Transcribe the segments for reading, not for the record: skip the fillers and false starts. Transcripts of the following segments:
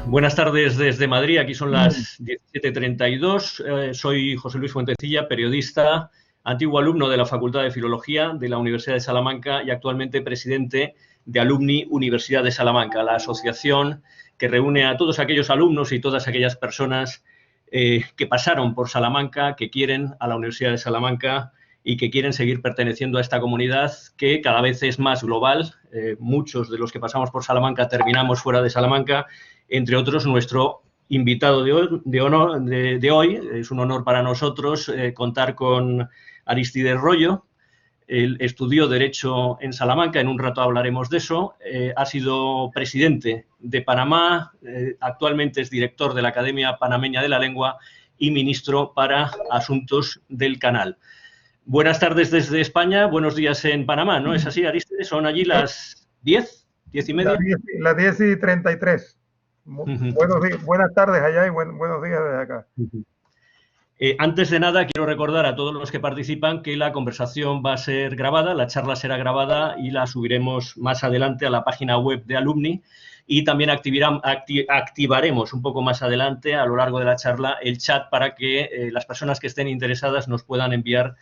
Buenas tardes desde Madrid, aquí son las 17:32. Soy José Luis Fuentecilla, periodista, antiguo alumno de la Facultad de Filología de la Universidad de Salamanca y actualmente presidente de Alumni Universidad de Salamanca, la asociación que reúne a todos aquellos alumnos y todas aquellas personas que pasaron por Salamanca, que quieren a la Universidad de Salamanca y que quieren seguir perteneciendo a esta comunidad que cada vez es más global. Muchos de los que pasamos por Salamanca terminamos fuera de Salamanca, entre otros nuestro invitado de hoy. Es un honor para nosotros contar con Arístides Royo. Él estudió Derecho en Salamanca, en un rato hablaremos de eso. Ha sido presidente de Panamá, actualmente es director de la Academia Panameña de la Lengua y ministro para Asuntos del Canal. Buenas tardes desde España, buenos días en Panamá, ¿no es así, Arístides? ¿Son allí las 10, 10:30? Las 10:33. Buenas tardes allá y buenos días desde acá. Antes de nada, quiero recordar a todos los que participan que la conversación va a ser grabada, la charla será grabada y la subiremos más adelante a la página web de Alumni, y también activaremos un poco más adelante, a lo largo de la charla, el chat para que las personas que estén interesadas nos puedan enviar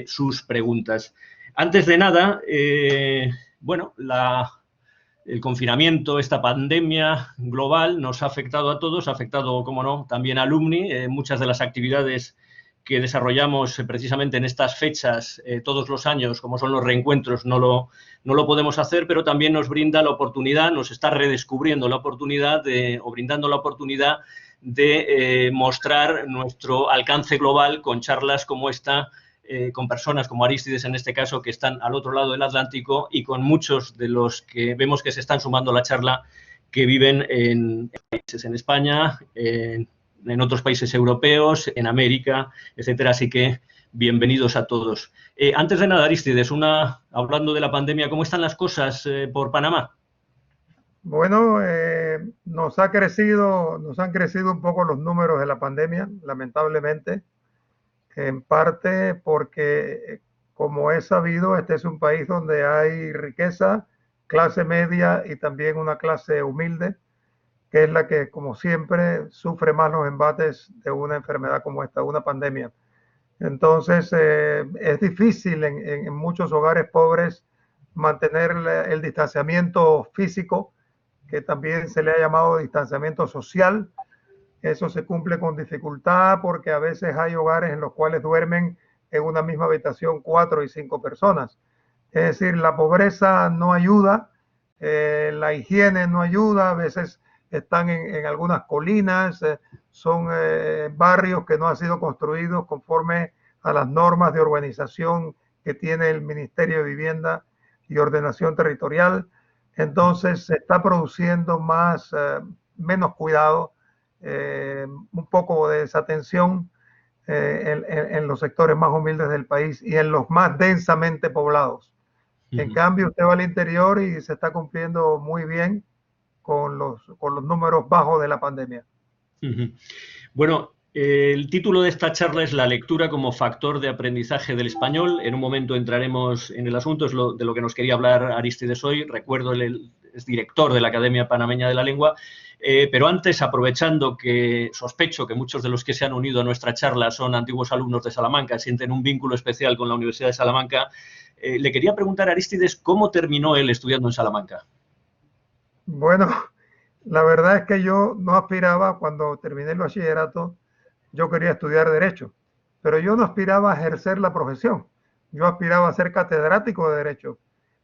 sus preguntas. Antes de nada, el confinamiento, esta pandemia global nos ha afectado a todos, ha afectado, como no, también a Alumni. Muchas de las actividades que desarrollamos precisamente en estas fechas todos los años, como son los reencuentros, no lo podemos hacer, pero también nos brinda la oportunidad, nos está redescubriendo la oportunidad brindando la oportunidad de mostrar nuestro alcance global con charlas como esta, con personas como Arístides en este caso, que están al otro lado del Atlántico, y con muchos de los que vemos que se están sumando a la charla que viven en países, en España, en otros países europeos, en América, etcétera. Así que bienvenidos a todos. Antes de nada, Arístides, hablando de la pandemia, ¿cómo están las cosas por Panamá? Bueno, nos han crecido un poco los números de la pandemia, lamentablemente. En parte porque, como es sabido, este es un país donde hay riqueza, clase media y también una clase humilde, que es la que, como siempre, sufre más los embates de una enfermedad como esta, una pandemia. Entonces, es difícil en muchos hogares pobres mantener el distanciamiento físico, que también se le ha llamado distanciamiento social. Eso se cumple con dificultad porque a veces hay hogares en los cuales duermen en una misma habitación 4 y 5 personas. Es decir, la pobreza no ayuda, la higiene no ayuda, a veces están en algunas colinas, son barrios que no han sido construidos conforme a las normas de urbanización que tiene el Ministerio de Vivienda y Ordenación Territorial. Entonces se está produciendo menos cuidado, un poco de desatención en los sectores más humildes del país y en los más densamente poblados. En cambio, usted va al interior y se está cumpliendo muy bien con los números bajos de la pandemia. Bueno, el título de esta charla es La lectura como factor de aprendizaje del español. En un momento entraremos en el asunto, es de lo que nos quería hablar Arístides hoy. Recuerdo, él es director de la Academia Panameña de la Lengua. Pero antes, aprovechando que sospecho que muchos de los que se han unido a nuestra charla son antiguos alumnos de Salamanca, sienten un vínculo especial con la Universidad de Salamanca, le quería preguntar a Arístides cómo terminó él estudiando en Salamanca. Bueno, la verdad es que yo no aspiraba, cuando terminé el bachillerato, yo quería estudiar Derecho, pero yo no aspiraba a ejercer la profesión, yo aspiraba a ser catedrático de Derecho.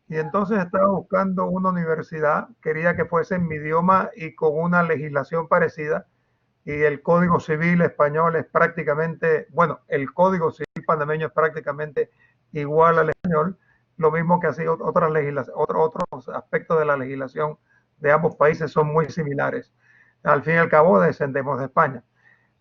Y entonces estaba buscando una universidad, quería que fuese en mi idioma y con una legislación parecida, y el Código Civil español es prácticamente, bueno, el Código Civil panameño es prácticamente igual al español, lo mismo que así otros aspectos de la legislación de ambos países son muy similares. Al fin y al cabo descendemos de España.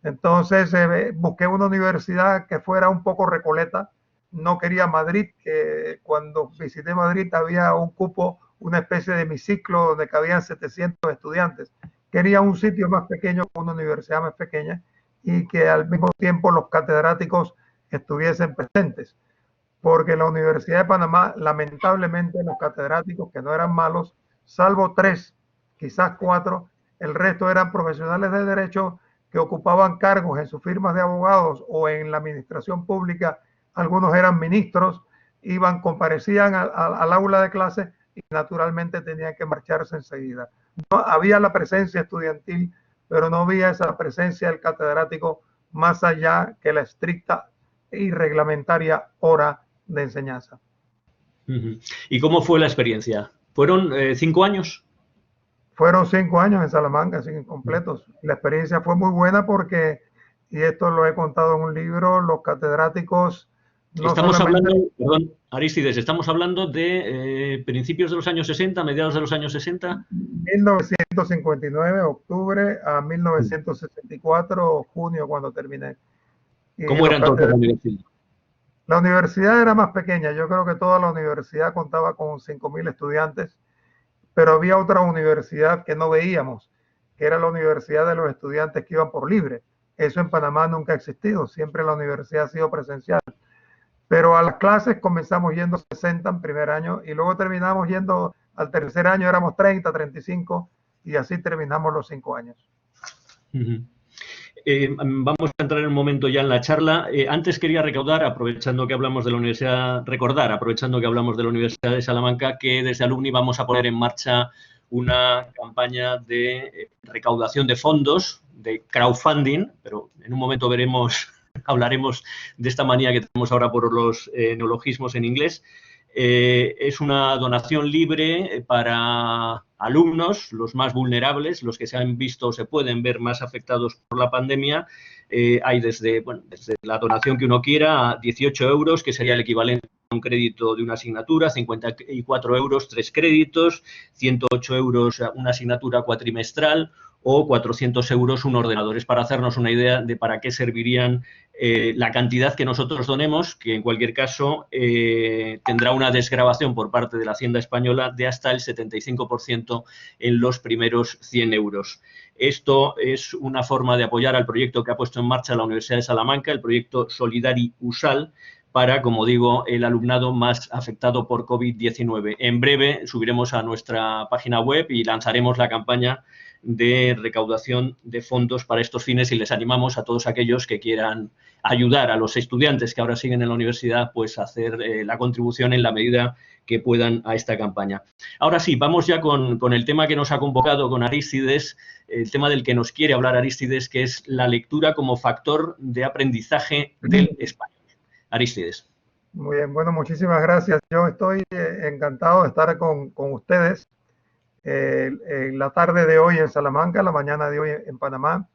Entonces busqué una universidad que fuera un poco recoleta. No quería Madrid, que cuando visité Madrid había un cupo, una especie de hemiciclo donde cabían 700 estudiantes. Quería un sitio más pequeño, una universidad más pequeña, y que al mismo tiempo los catedráticos estuviesen presentes. Porque la Universidad de Panamá, lamentablemente, los catedráticos, que no eran malos, salvo 3, quizás 4, el resto eran profesionales de derecho que ocupaban cargos en sus firmas de abogados o en la administración pública. Algunos eran ministros, comparecían al aula de clase y naturalmente tenían que marcharse enseguida. No había la presencia estudiantil, pero no había esa presencia del catedrático más allá que la estricta y reglamentaria hora de enseñanza. ¿Y cómo fue la experiencia? ¿Fueron 5 años? Fueron 5 años en Salamanca, así completos. La experiencia fue muy buena porque, y esto lo he contado en un libro, los catedráticos no estamos solamente... hablando, perdón, Arístides, estamos hablando de principios de los años 60, mediados de los años 60. 1959, octubre, a 1964, junio, cuando terminé. Y ¿Cómo era entonces la universidad? La universidad era más pequeña. Yo creo que toda la universidad contaba con 5.000 estudiantes, pero había otra universidad que no veíamos, que era la universidad de los estudiantes que iban por libre. Eso en Panamá nunca ha existido, siempre la universidad ha sido presencial. Pero a las clases comenzamos yendo 60 en primer año y luego terminamos yendo al tercer año, éramos 30, 35 y así terminamos los 5 años. Vamos a entrar en un momento ya en la charla. Antes quería aprovechando que hablamos de la Universidad de Salamanca, que desde Alumni vamos a poner en marcha una campaña de recaudación de fondos, de crowdfunding, pero en un momento hablaremos de esta manía que tenemos ahora por los neologismos en inglés. Es una donación libre para alumnos, los más vulnerables, los que se han visto o se pueden ver más afectados por la pandemia. Hay desde la donación que uno quiera a 18 euros, que sería el equivalente a un crédito de una asignatura, 54 euros 3 créditos, 108 euros una asignatura cuatrimestral o 400 euros un ordenador. Es para hacernos una idea de para qué servirían la cantidad que nosotros donemos, que en cualquier caso tendrá una desgravación por parte de la Hacienda española de hasta el 75% en los primeros 100 euros. Esto es una forma de apoyar al proyecto que ha puesto en marcha la Universidad de Salamanca, el proyecto Solidari USAL, para, como digo, el alumnado más afectado por COVID-19. En breve subiremos a nuestra página web y lanzaremos la campaña de recaudación de fondos para estos fines y les animamos a todos aquellos que quieran ayudar a los estudiantes que ahora siguen en la universidad, pues a hacer la contribución en la medida que puedan a esta campaña. Ahora sí, vamos ya con el tema que nos ha convocado con Arístides, el tema del que nos quiere hablar Arístides, que es la lectura como factor de aprendizaje del español. Arístides. Muy bien, bueno, muchísimas gracias. Yo estoy encantado de estar con ustedes en la tarde de hoy en Salamanca, la mañana de hoy en Panamá,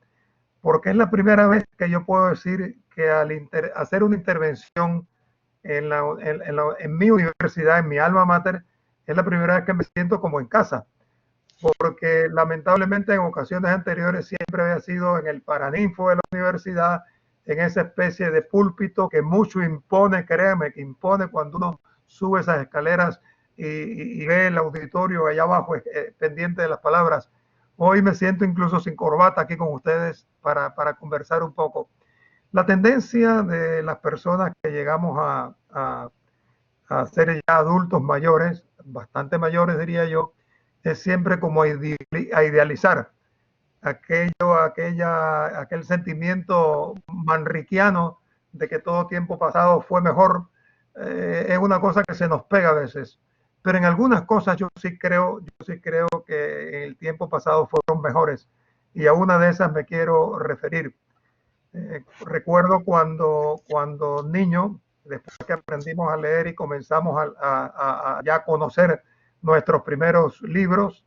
porque es la primera vez que yo puedo decir que al hacer una intervención en mi universidad, en mi alma mater, es la primera vez que me siento como en casa, porque lamentablemente en ocasiones anteriores siempre había sido en el paraninfo de la universidad, en esa especie de púlpito que mucho impone, créeme, que impone cuando uno sube esas escaleras y ve el auditorio allá abajo pendiente de las palabras. Hoy me siento incluso sin corbata aquí con ustedes para conversar un poco. La tendencia de las personas que llegamos a ser ya adultos mayores, bastante mayores diría yo, es siempre como a idealizar aquel sentimiento manriquiano de que todo tiempo pasado fue mejor. Es una cosa que se nos pega a veces. Pero en algunas cosas yo sí creo que en el tiempo pasado fueron mejores y a una de esas me quiero referir. Recuerdo cuando niño, después que aprendimos a leer y comenzamos a ya conocer nuestros primeros libros,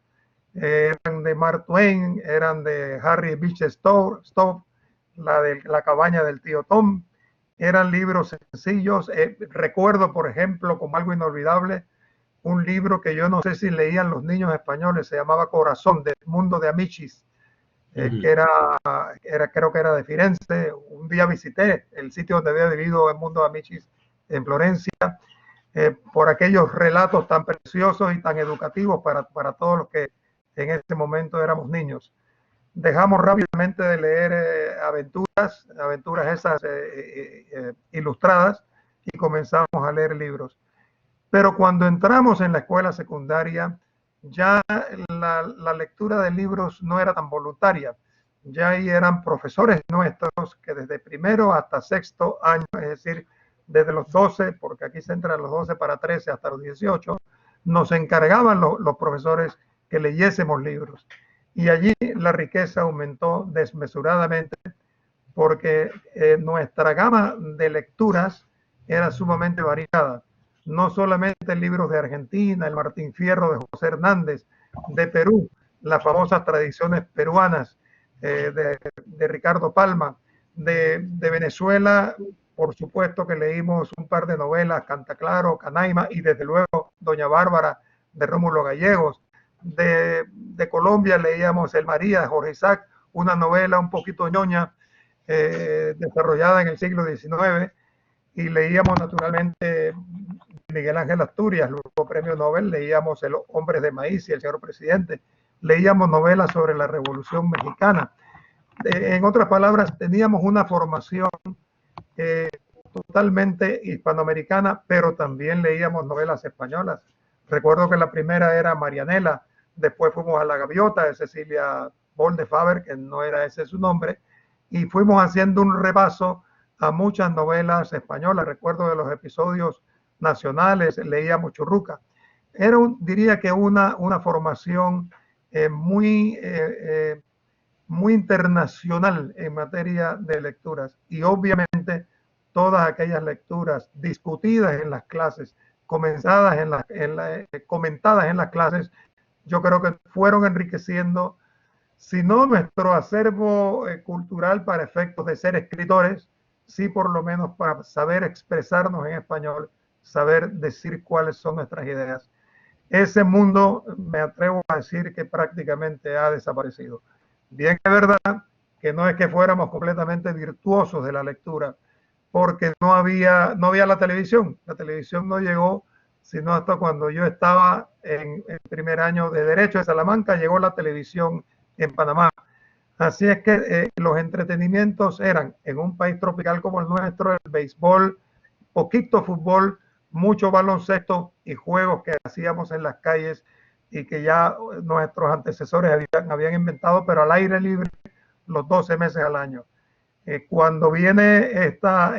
eran de Mark Twain, eran de Harry Beecher Stowe, la de La cabaña del tío Tom, eran libros sencillos. Recuerdo, por ejemplo, como algo inolvidable, un libro que yo no sé si leían los niños españoles, se llamaba Corazón, del mundo de Amicis, que creo que era de Firenze. Un día visité el sitio donde había vivido el mundo de Amicis en Florencia, por aquellos relatos tan preciosos y tan educativos para todos los que en ese momento éramos niños. Dejamos rápidamente de leer aventuras esas ilustradas y comenzamos a leer libros. Pero cuando entramos en la escuela secundaria, ya la lectura de libros no era tan voluntaria. Ya ahí eran profesores nuestros que desde primero hasta sexto año, es decir, desde los 12, porque aquí se entra a los 12 para 13 hasta los 18, nos encargaban los profesores que leyésemos libros. Y allí la riqueza aumentó desmesuradamente porque nuestra gama de lecturas era sumamente variada. No solamente libros de Argentina, el Martín Fierro de José Hernández, de Perú, las famosas tradiciones peruanas de Ricardo Palma, de Venezuela, por supuesto que leímos un par de novelas, Cantaclaro, Canaima y desde luego Doña Bárbara de Rómulo Gallegos. De Colombia leíamos El María de Jorge Isaac, una novela un poquito ñoña, desarrollada en el siglo XIX, y leíamos naturalmente Miguel Ángel Asturias, luego premio Nobel, leíamos El hombre de maíz y El señor presidente, leíamos novelas sobre la Revolución Mexicana. En otras palabras, teníamos una formación totalmente hispanoamericana, pero también leíamos novelas españolas. Recuerdo que la primera era Marianela, después fuimos a La Gaviota de Cecilia Bol de Faber, que no era ese su nombre, y fuimos haciendo un repaso a muchas novelas españolas. Recuerdo de los episodios nacionales, leíamos Churruca. Era, diría que una formación muy internacional en materia de lecturas, y obviamente todas aquellas lecturas discutidas en las clases, comentadas en las clases, yo creo que fueron enriqueciendo, si no nuestro acervo cultural para efectos de ser escritores, sí por lo menos para saber expresarnos en español, saber decir cuáles son nuestras ideas. Ese mundo, me atrevo a decir que prácticamente ha desaparecido. Bien, es verdad que no es que fuéramos completamente virtuosos de la lectura, porque no había la televisión. La televisión no llegó sino hasta cuando yo estaba en el primer año de Derecho de Salamanca, llegó la televisión en Panamá. Así es que los entretenimientos eran, en un país tropical como el nuestro, el béisbol, poquito fútbol, mucho baloncesto y juegos que hacíamos en las calles y que ya nuestros antecesores habían inventado, pero al aire libre los 12 meses al año. Cuando viene esta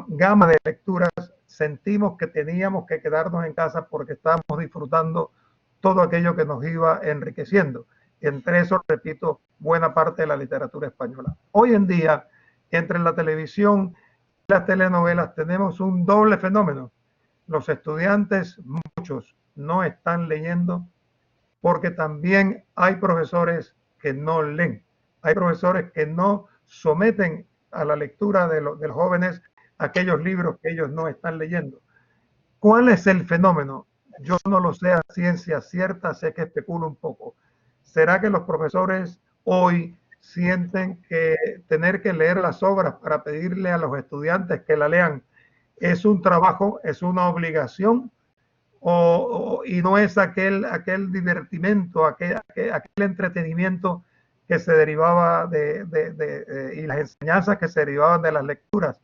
gama de lecturas, sentimos que teníamos que quedarnos en casa porque estábamos disfrutando todo aquello que nos iba enriqueciendo. Entre eso, repito, buena parte de la literatura española. Hoy en día, entre la televisión y las telenovelas, tenemos un doble fenómeno. Los estudiantes, muchos, no están leyendo porque también hay profesores que no leen. Hay profesores que no someten a la lectura de los jóvenes aquellos libros que ellos no están leyendo. ¿Cuál es el fenómeno? Yo no lo sé a ciencia cierta, sé que especulo un poco. ¿Será que los profesores hoy sienten que tener que leer las obras para pedirle a los estudiantes que la lean es un trabajo, es una obligación, y no es aquel divertimento, aquel entretenimiento que se derivaba y las enseñanzas que se derivaban de las lecturas?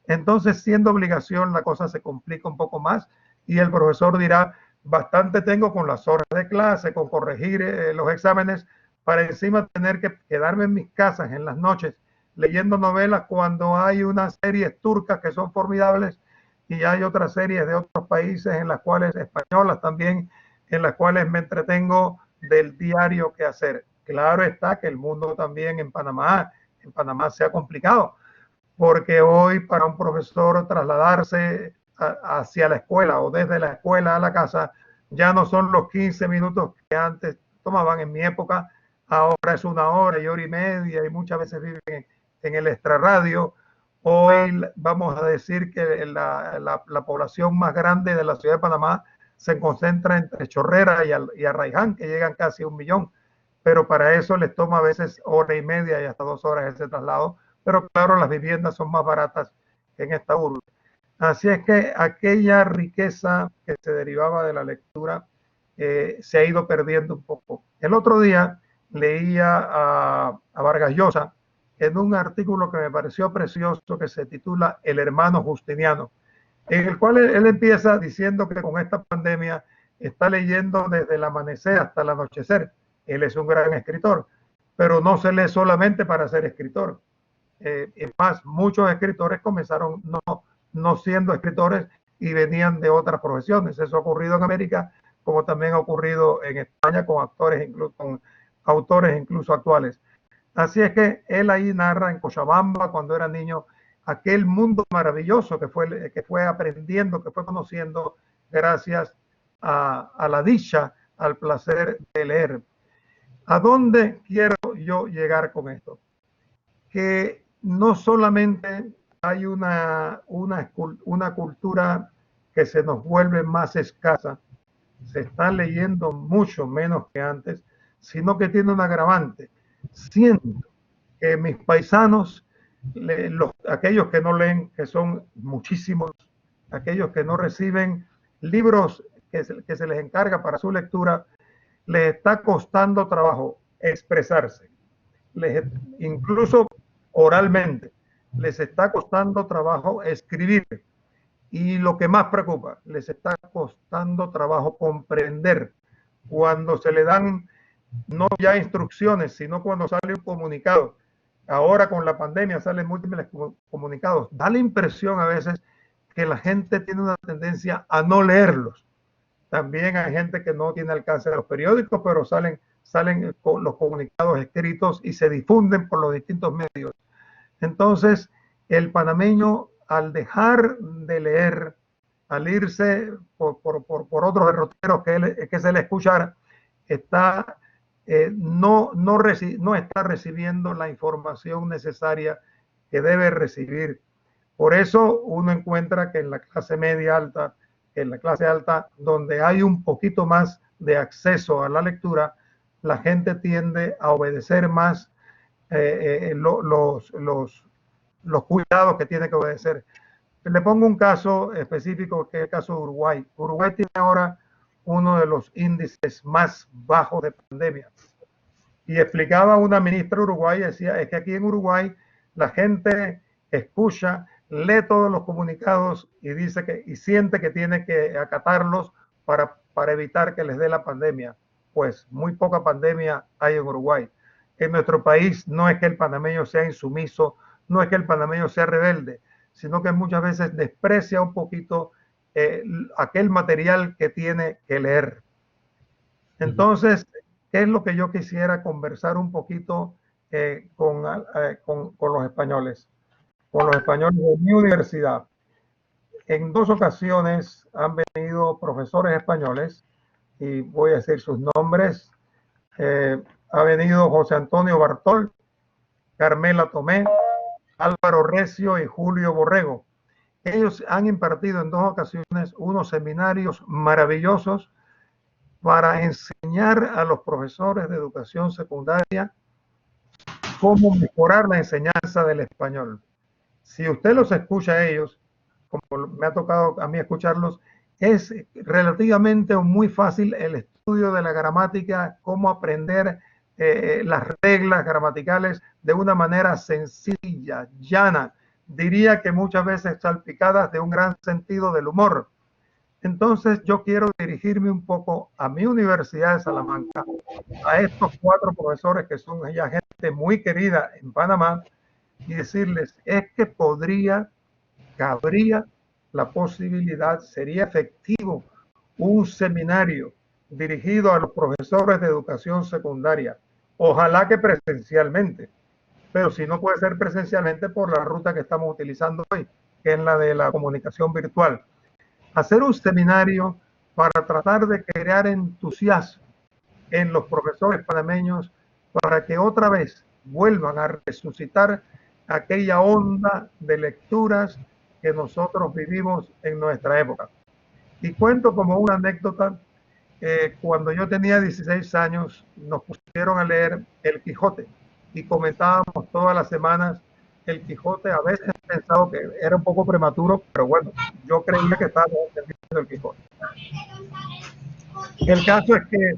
Entonces, siendo obligación, la cosa se complica un poco más y el profesor dirá, bastante tengo con las horas de clase, con corregir los exámenes, para encima tener que quedarme en mis casas en las noches leyendo novelas cuando hay unas series turcas que son formidables y hay otras series de otros países en las cuales, españolas también, en las cuales me entretengo del diario que hacer. Claro está que el mundo también en Panamá se ha complicado, porque hoy para un profesor trasladarse hacia la escuela o desde la escuela a la casa ya no son los 15 minutos que antes tomaban en mi época, ahora es 1 hora y hora y media y muchas veces viven en el extrarradio. Hoy vamos a decir que la población más grande de la ciudad de Panamá se concentra entre Chorrera y Arraiján, que llegan casi a 1 millón, pero para eso les toma a veces 1 hora y media y hasta 2 horas ese traslado. Pero claro, las viviendas son más baratas en esta urbe. Así es que aquella riqueza que se derivaba de la lectura se ha ido perdiendo un poco. El otro día leía a Vargas Llosa en un artículo que me pareció precioso que se titula El hermano Justiniano, en el cual él empieza diciendo que con esta pandemia está leyendo desde el amanecer hasta el anochecer. Él es un gran escritor, pero no se lee solamente para ser escritor. Es más, muchos escritores comenzaron no siendo escritores y venían de otras profesiones. Eso ha ocurrido en América, como también ha ocurrido en España con autores incluso actuales. Así es que él ahí narra en Cochabamba, cuando era niño, aquel mundo maravilloso que fue aprendiendo, que fue conociendo gracias a la dicha, al placer de leer. ¿A dónde quiero yo llegar con esto? Que no solamente hay una cultura que se nos vuelve más escasa, se está leyendo mucho menos que antes, sino que tiene un agravante. Siento que mis paisanos, aquellos que no leen, que son muchísimos, aquellos que no reciben libros que se les encarga para su lectura, les está costando trabajo expresarse. Incluso oralmente, les está costando trabajo escribir. Y lo que más preocupa, les está costando trabajo comprender cuando se le dan no ya instrucciones, sino cuando sale un comunicado. Ahora con la pandemia salen múltiples comunicados. Da la impresión a veces que la gente tiene una tendencia a no leerlos. También hay gente que no tiene alcance de los periódicos, pero salen los comunicados escritos y se difunden por los distintos medios. Entonces, el panameño, al dejar de leer, al irse por otros derroteros que se le escuchara, no está recibiendo la información necesaria que debe recibir. Por eso uno encuentra que en la clase media alta, en la clase alta, donde hay un poquito más de acceso a la lectura, la gente tiende a obedecer más los cuidados que tiene que obedecer. Le pongo un caso específico, que es el caso de Uruguay. Uruguay tiene ahora uno de los índices más bajos de pandemia. Y explicaba una ministra uruguaya, decía, es que aquí en Uruguay la gente escucha, lee todos los comunicados y siente que tiene que acatarlos para evitar que les dé la pandemia. Pues muy poca pandemia hay en Uruguay. En nuestro país no es que el panameño sea insumiso, no es que el panameño sea rebelde, sino que muchas veces desprecia un poquito aquel material que tiene que leer. Entonces, ¿qué es lo que yo quisiera conversar un poquito con los españoles? Con los españoles de mi universidad. En 2 ocasiones han venido profesores españoles, y voy a decir sus nombres. Ha venido José Antonio Bartol, Carmela Tomé, Álvaro Recio y Julio Borrego. Ellos han impartido en 2 ocasiones unos seminarios maravillosos para enseñar a los profesores de educación secundaria cómo mejorar la enseñanza del español. Si usted los escucha a ellos, como me ha tocado a mí escucharlos, es relativamente muy fácil el estudio de la gramática, cómo aprender las reglas gramaticales de una manera sencilla, llana, diría que muchas veces salpicadas de un gran sentido del humor. Entonces yo quiero dirigirme un poco a mi Universidad de Salamanca, a estos 4 profesores que son ya gente muy querida en Panamá, y decirles, es que cabría la posibilidad, sería efectivo un seminario dirigido a los profesores de educación secundaria, ojalá que presencialmente, pero si no puede ser presencialmente por la ruta que estamos utilizando hoy, que es la de la comunicación virtual. Hacer un seminario para tratar de crear entusiasmo en los profesores panameños para que otra vez vuelvan a resucitar aquella onda de lecturas que nosotros vivimos en nuestra época. Y cuento como una anécdota, cuando yo tenía 16 años, nos pusieron a leer El Quijote y comentábamos todas las semanas El Quijote. A veces he pensado que era un poco prematuro, pero bueno, yo creía que estábamos entendiendo El Quijote. El caso es que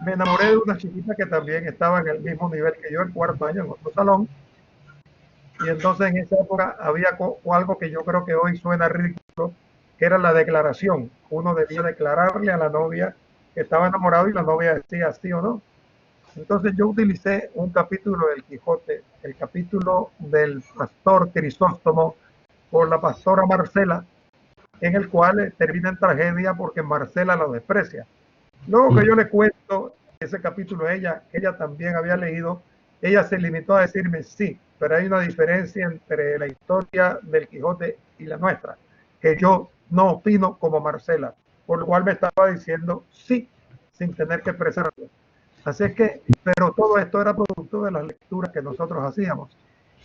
me enamoré de una chiquita que también estaba en el mismo nivel que yo, en 4º año, en otro salón. Y entonces en esa época había algo que yo creo que hoy suena ridículo, que era la declaración. Uno debía declararle a la novia que estaba enamorado y la novia decía sí o no. Entonces yo utilicé un capítulo del Quijote, el capítulo del pastor Crisóstomo por la pastora Marcela, en el cual termina en tragedia porque Marcela lo desprecia. Luego que yo le cuento ese capítulo a ella, que ella también había leído, ella se limitó a decirme sí, pero hay una diferencia entre la historia del Quijote y la nuestra, que yo no opino como Marcela, por lo cual me estaba diciendo sí, sin tener que expresarlo. Así es que, pero todo esto era producto de las lecturas que nosotros hacíamos.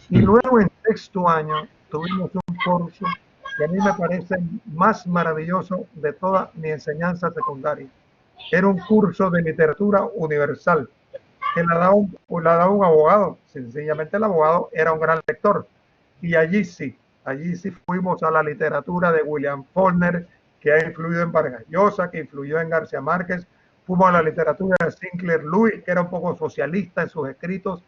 Y luego en sexto año tuvimos un curso que a mí me parece más maravilloso de toda mi enseñanza secundaria. Era un curso de literatura universal que la daba un abogado. Sencillamente el abogado era un gran lector. Y allí sí fuimos a la literatura de William Faulkner, que ha influido en Vargas Llosa, que influyó en García Márquez. Fuimos a la literatura de Sinclair Lewis, que era un poco socialista en sus escritos.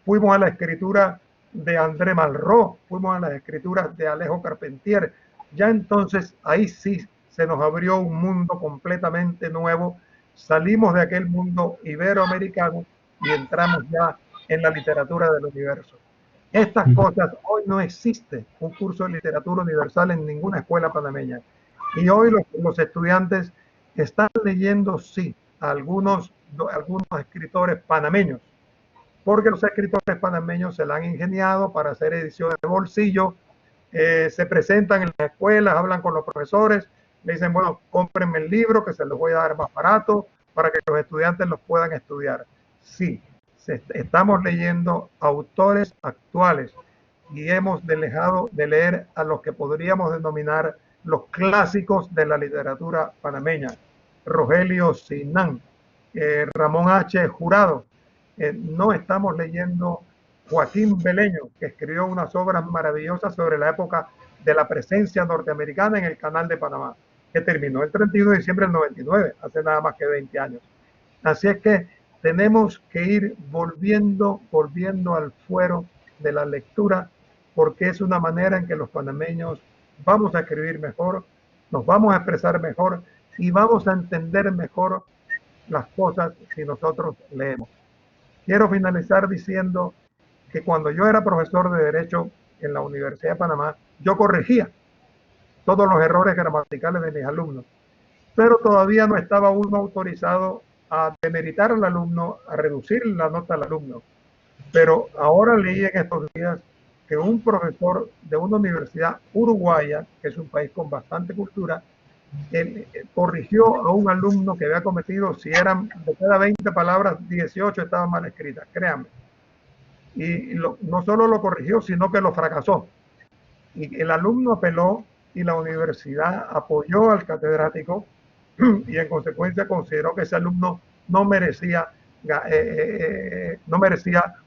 Fuimos a la escritura de André Malraux, fuimos a las escrituras de Alejo Carpentier. Ya entonces ahí sí se nos abrió un mundo completamente nuevo. Salimos de aquel mundo iberoamericano y entramos ya en la literatura del universo. Estas cosas, hoy no existe un curso de literatura universal en ninguna escuela panameña. Y hoy los estudiantes están leyendo, sí, a algunos escritores panameños, porque los escritores panameños se la han ingeniado para hacer ediciones de bolsillo, se presentan en las escuelas, hablan con los profesores, le dicen, bueno, cómprenme el libro que se los voy a dar más barato para que los estudiantes los puedan estudiar. Sí, estamos leyendo autores actuales y hemos dejado de leer a los que podríamos denominar los clásicos de la literatura panameña. Rogelio Sinán, Ramón H. Jurado. No estamos leyendo Joaquín Beleño, que escribió unas obras maravillosas sobre la época de la presencia norteamericana en el Canal de Panamá, que terminó el 31 de diciembre del 99, hace nada más que 20 años. Así es que tenemos que ir volviendo al fuero de la lectura, porque es una manera en que los panameños vamos a escribir mejor, nos vamos a expresar mejor y vamos a entender mejor las cosas si nosotros leemos. Quiero finalizar diciendo que cuando yo era profesor de Derecho en la Universidad de Panamá, yo corregía todos los errores gramaticales de mis alumnos, pero todavía no estaba uno autorizado a demeritar al alumno, a reducir la nota al alumno. Pero ahora leí en estos días que un profesor de una universidad uruguaya, que es un país con bastante cultura, corrigió a un alumno que había cometido, si eran de cada 20 palabras, 18 estaban mal escritas, créanme. Y no solo lo corrigió, sino que lo fracasó. Y el alumno apeló y la universidad apoyó al catedrático y en consecuencia consideró que ese alumno no merecía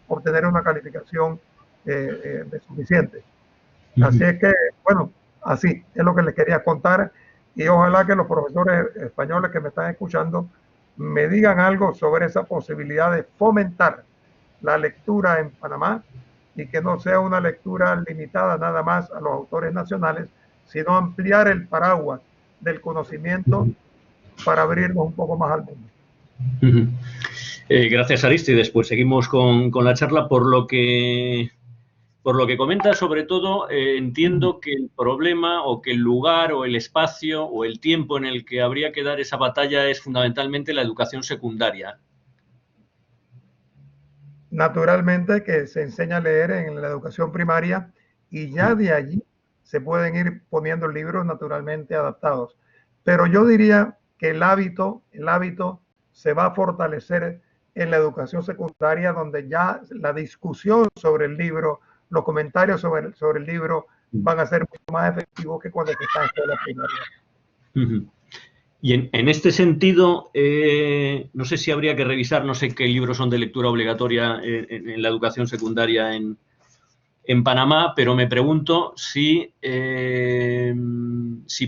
obtener una calificación suficiente. Así es que, bueno, así es lo que les quería contar y ojalá que los profesores españoles que me están escuchando me digan algo sobre esa posibilidad de fomentar la lectura en Panamá y que no sea una lectura limitada nada más a los autores nacionales, sino ampliar el paraguas del conocimiento para abrirnos un poco más al mundo. Gracias, Arístides. Pues seguimos con la charla. Por lo que comenta, sobre todo, entiendo que el problema o que el lugar o el espacio o el tiempo en el que habría que dar esa batalla es fundamentalmente la educación secundaria. Naturalmente que se enseña a leer en la educación primaria y ya de allí se pueden ir poniendo libros naturalmente adaptados. Pero yo diría que el hábito se va a fortalecer en la educación secundaria, donde ya la discusión sobre el libro, los comentarios sobre el libro van a ser mucho más efectivos que cuando se está en escuela primaria. Y en este sentido, no sé si habría que revisar, no sé qué libros son de lectura obligatoria en la educación secundaria en Panamá, pero me pregunto si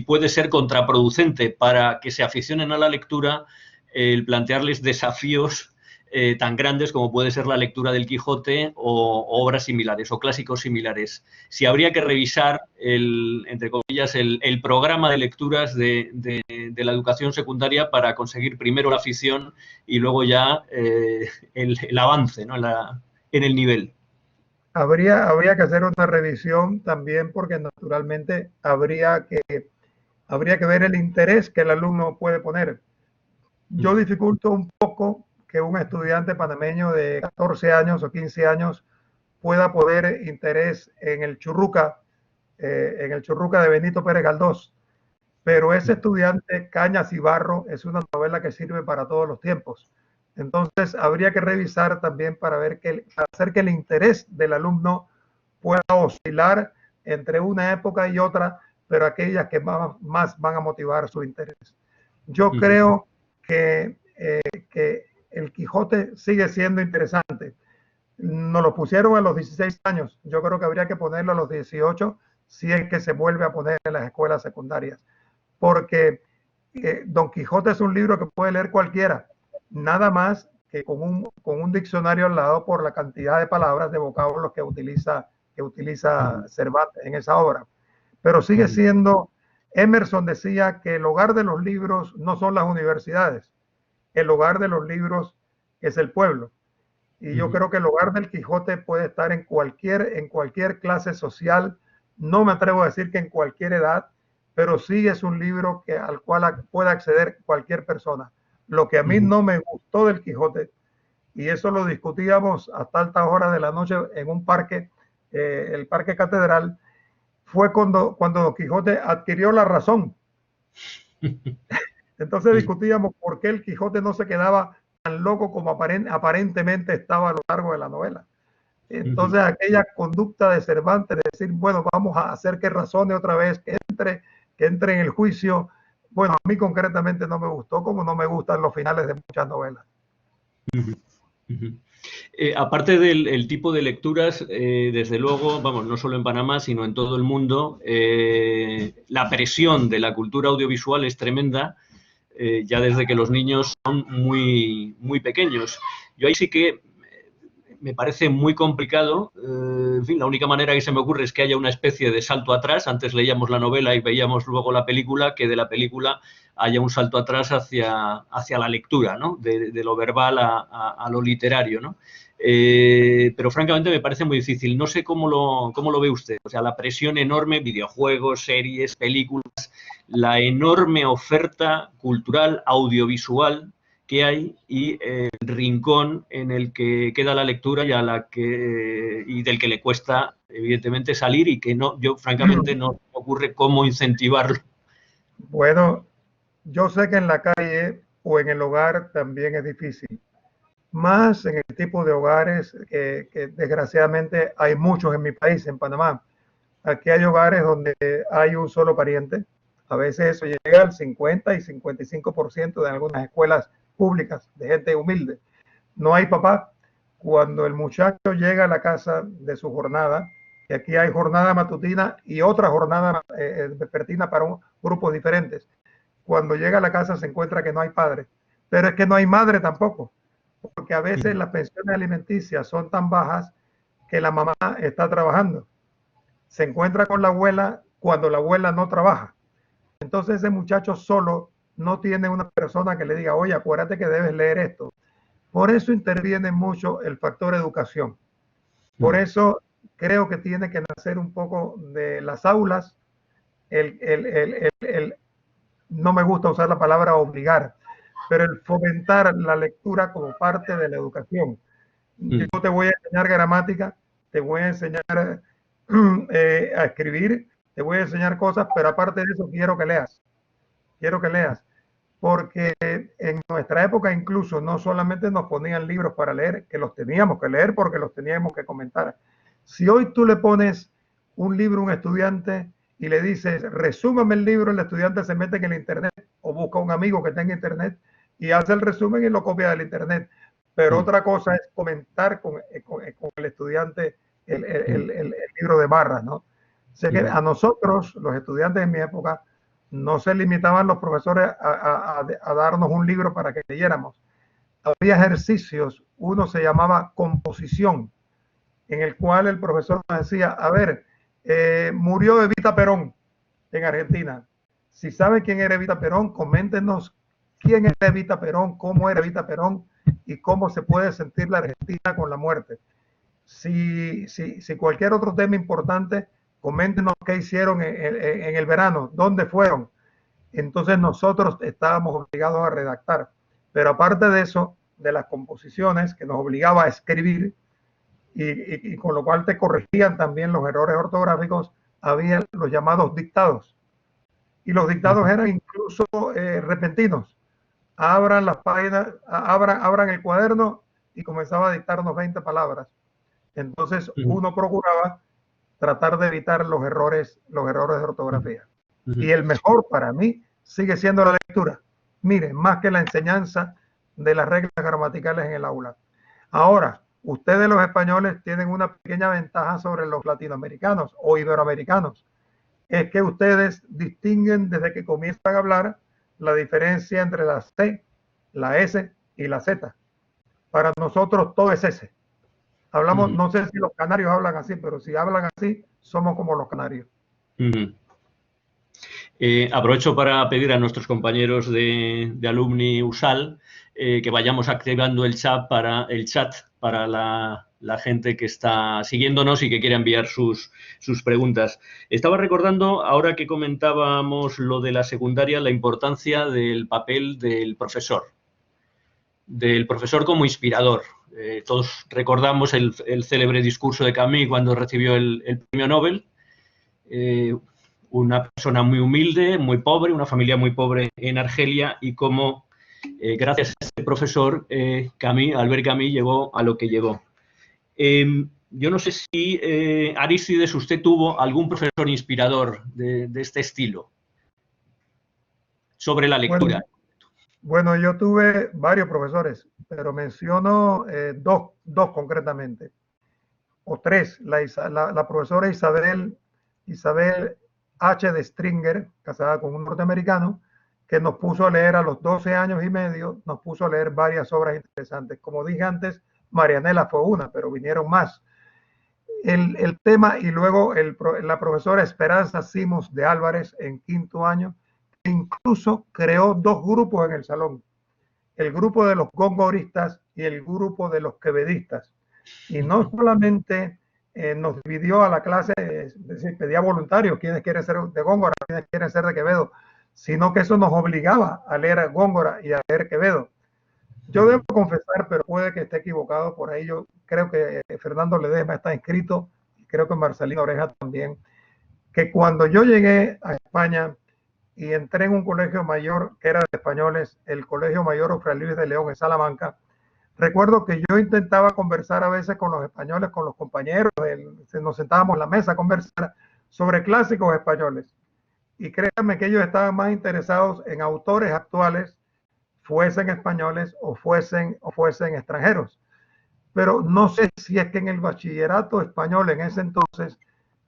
puede ser contraproducente para que se aficionen a la lectura el plantearles desafíos tan grandes como puede ser la lectura del Quijote o obras similares o clásicos similares. Si habría que revisar, entre comillas, el programa de lecturas de la educación secundaria para conseguir primero la afición y luego ya el avance, ¿no? en el nivel. Habría que hacer una revisión también porque naturalmente habría que ver el interés que el alumno puede poner. Yo dificulto un poco que un estudiante panameño de 14 años o 15 años pueda poner interés en el Churruca de Benito Pérez Galdós. Pero ese estudiante, Cañas y Barro, es una novela que sirve para todos los tiempos. Entonces, habría que revisar también para hacer que el interés del alumno pueda oscilar entre una época y otra, pero aquellas que más van a motivar su interés. Yo creo que el Quijote sigue siendo interesante. Nos lo pusieron a los 16 años. Yo creo que habría que ponerlo a los 18 si es que se vuelve a poner en las escuelas secundarias. Porque Don Quijote es un libro que puede leer cualquiera, nada más que con un diccionario al lado por la cantidad de palabras, de vocablos que utiliza Cervantes en esa obra. Pero sigue siendo, Emerson decía que el hogar de los libros no son las universidades, el hogar de los libros es el pueblo. Y yo creo que el hogar del Quijote puede estar en cualquier clase social, no me atrevo a decir que en cualquier edad, pero sí es un libro al cual puede acceder cualquier persona. Lo que a mí no me gustó del Quijote, y eso lo discutíamos hasta altas horas de la noche en un parque, el Parque Catedral, fue cuando Don Quijote adquirió la razón. Entonces discutíamos por qué el Quijote no se quedaba tan loco como aparentemente estaba a lo largo de la novela. Entonces aquella conducta de Cervantes de decir, bueno, vamos a hacer que razone otra vez, que entre en el juicio, bueno, a mí concretamente no me gustó, como no me gustan los finales de muchas novelas. Aparte del tipo de lecturas, desde luego, vamos, no solo en Panamá, sino en todo el mundo, la presión de la cultura audiovisual es tremenda, ya desde que los niños son muy, muy pequeños. Yo ahí sí que me parece muy complicado. En fin, la única manera que se me ocurre es que haya una especie de salto atrás. Antes leíamos la novela y veíamos luego la película, que de la película haya un salto atrás hacia la lectura, ¿no? De lo verbal a lo literario, ¿no? Pero francamente me parece muy difícil. No sé cómo lo ve usted. O sea, la presión enorme, videojuegos, series, películas, la enorme oferta cultural, audiovisual que hay y el rincón en el que queda la lectura y del que le cuesta evidentemente salir y que yo francamente no me ocurre cómo incentivarlo. Bueno, yo sé que en la calle o en el hogar también es difícil, más en el tipo de hogares que desgraciadamente hay muchos en mi país, en Panamá. Aquí hay hogares donde hay un solo pariente, a veces eso llega al 50 y 55% de algunas escuelas públicas, de gente humilde. No hay papá. Cuando el muchacho llega a la casa de su jornada, que aquí hay jornada matutina y otra jornada vespertina para grupos diferentes, cuando llega a la casa se encuentra que no hay padre, pero es que no hay madre tampoco, porque a veces las pensiones alimenticias son tan bajas que la mamá está trabajando. Se encuentra con la abuela cuando la abuela no trabaja. Entonces ese muchacho solo no tiene una persona que le diga, oye, acuérdate que debes leer esto. Por eso interviene mucho el factor educación. Por eso creo que tiene que nacer un poco de las aulas. No me gusta usar la palabra obligar, pero el fomentar la lectura como parte de la educación. Yo te voy a enseñar gramática, te voy a enseñar a escribir, te voy a enseñar cosas, pero aparte de eso quiero que leas. Quiero que leas. Porque en nuestra época incluso no solamente nos ponían libros para leer, que los teníamos que leer porque los teníamos que comentar. Si hoy tú le pones un libro a un estudiante y le dices, resúmame el libro, el estudiante se mete en el internet o busca un amigo que tenga internet y hace el resumen y lo copia del internet. Pero otra cosa es comentar con el estudiante el libro de barras, ¿no? O sea que a nosotros, los estudiantes en mi época, no se limitaban los profesores a darnos un libro para que leyéramos. Había ejercicios uno se llamaba composición, en el cual el profesor nos decía, a ver, murió Evita Perón en Argentina. Si saben quién era Evita Perón, coméntenos quién era Evita Perón, cómo era Evita Perón y cómo se puede sentir la Argentina con la muerte. Si cualquier otro tema importante, coméntenos qué hicieron en el verano, dónde fueron. Entonces nosotros estábamos obligados a redactar. Pero aparte de eso, de las composiciones que nos obligaba a escribir y con lo cual te corregían también los errores ortográficos, había los llamados dictados. Y los dictados eran incluso repentinos. Abran las páginas, abran el cuaderno y comenzaba a dictarnos 20 palabras. Entonces uno procuraba tratar de evitar los errores de ortografía. Y el mejor para mí sigue siendo la lectura. Miren, más que la enseñanza de las reglas gramaticales en el aula. Ahora, ustedes los españoles tienen una pequeña ventaja sobre los latinoamericanos o iberoamericanos. Es que ustedes distinguen desde que comienzan a hablar la diferencia entre la C, la S y la Z. Para nosotros todo es S. Hablamos, no sé si los canarios hablan así, pero si hablan así, somos como los canarios. Aprovecho para pedir a nuestros compañeros de Alumni USAL que vayamos activando el chat para la gente que está siguiéndonos y que quiere enviar sus preguntas. Estaba recordando, ahora que comentábamos lo de la secundaria, la importancia del papel del profesor como inspirador. Todos recordamos el célebre discurso de Camus cuando recibió el premio Nobel. Una persona muy humilde, muy pobre, una familia muy pobre en Argelia, y cómo, gracias a este profesor, Albert Camus llegó a lo que llegó. Yo no sé si, Arístides, usted tuvo algún profesor inspirador de este estilo sobre la lectura. Bueno, yo tuve varios profesores, pero menciono dos concretamente, o tres. La profesora Isabel H. de Stringer, casada con un norteamericano, que nos puso a leer a los 12 años y medio, nos puso a leer varias obras interesantes. Como dije antes, Marianela fue una, pero vinieron más. El tema, y luego la profesora Esperanza Simos de Álvarez en quinto año, que incluso creó dos grupos en el salón. El grupo de los gongoristas y el grupo de los quevedistas. Y no solamente nos dividió a la clase, pedía voluntarios, quienes quieren ser de Góngora, quienes quieren ser de Quevedo, sino que eso nos obligaba a leer a Góngora y a leer Quevedo. Yo debo confesar, pero puede que esté equivocado por ahí, yo creo que Fernando Ledesma está inscrito, y creo que Marcelino Oreja también, que cuando yo llegué a España y entré en un colegio mayor que era de españoles, el Colegio Mayor Fray Luis de León en Salamanca, recuerdo que yo intentaba conversar a veces con los españoles, con los compañeros, nos sentábamos en la mesa a conversar sobre clásicos españoles. Y créanme que ellos estaban más interesados en autores actuales, fuesen españoles o fuesen extranjeros. Pero no sé si es que en el bachillerato español en ese entonces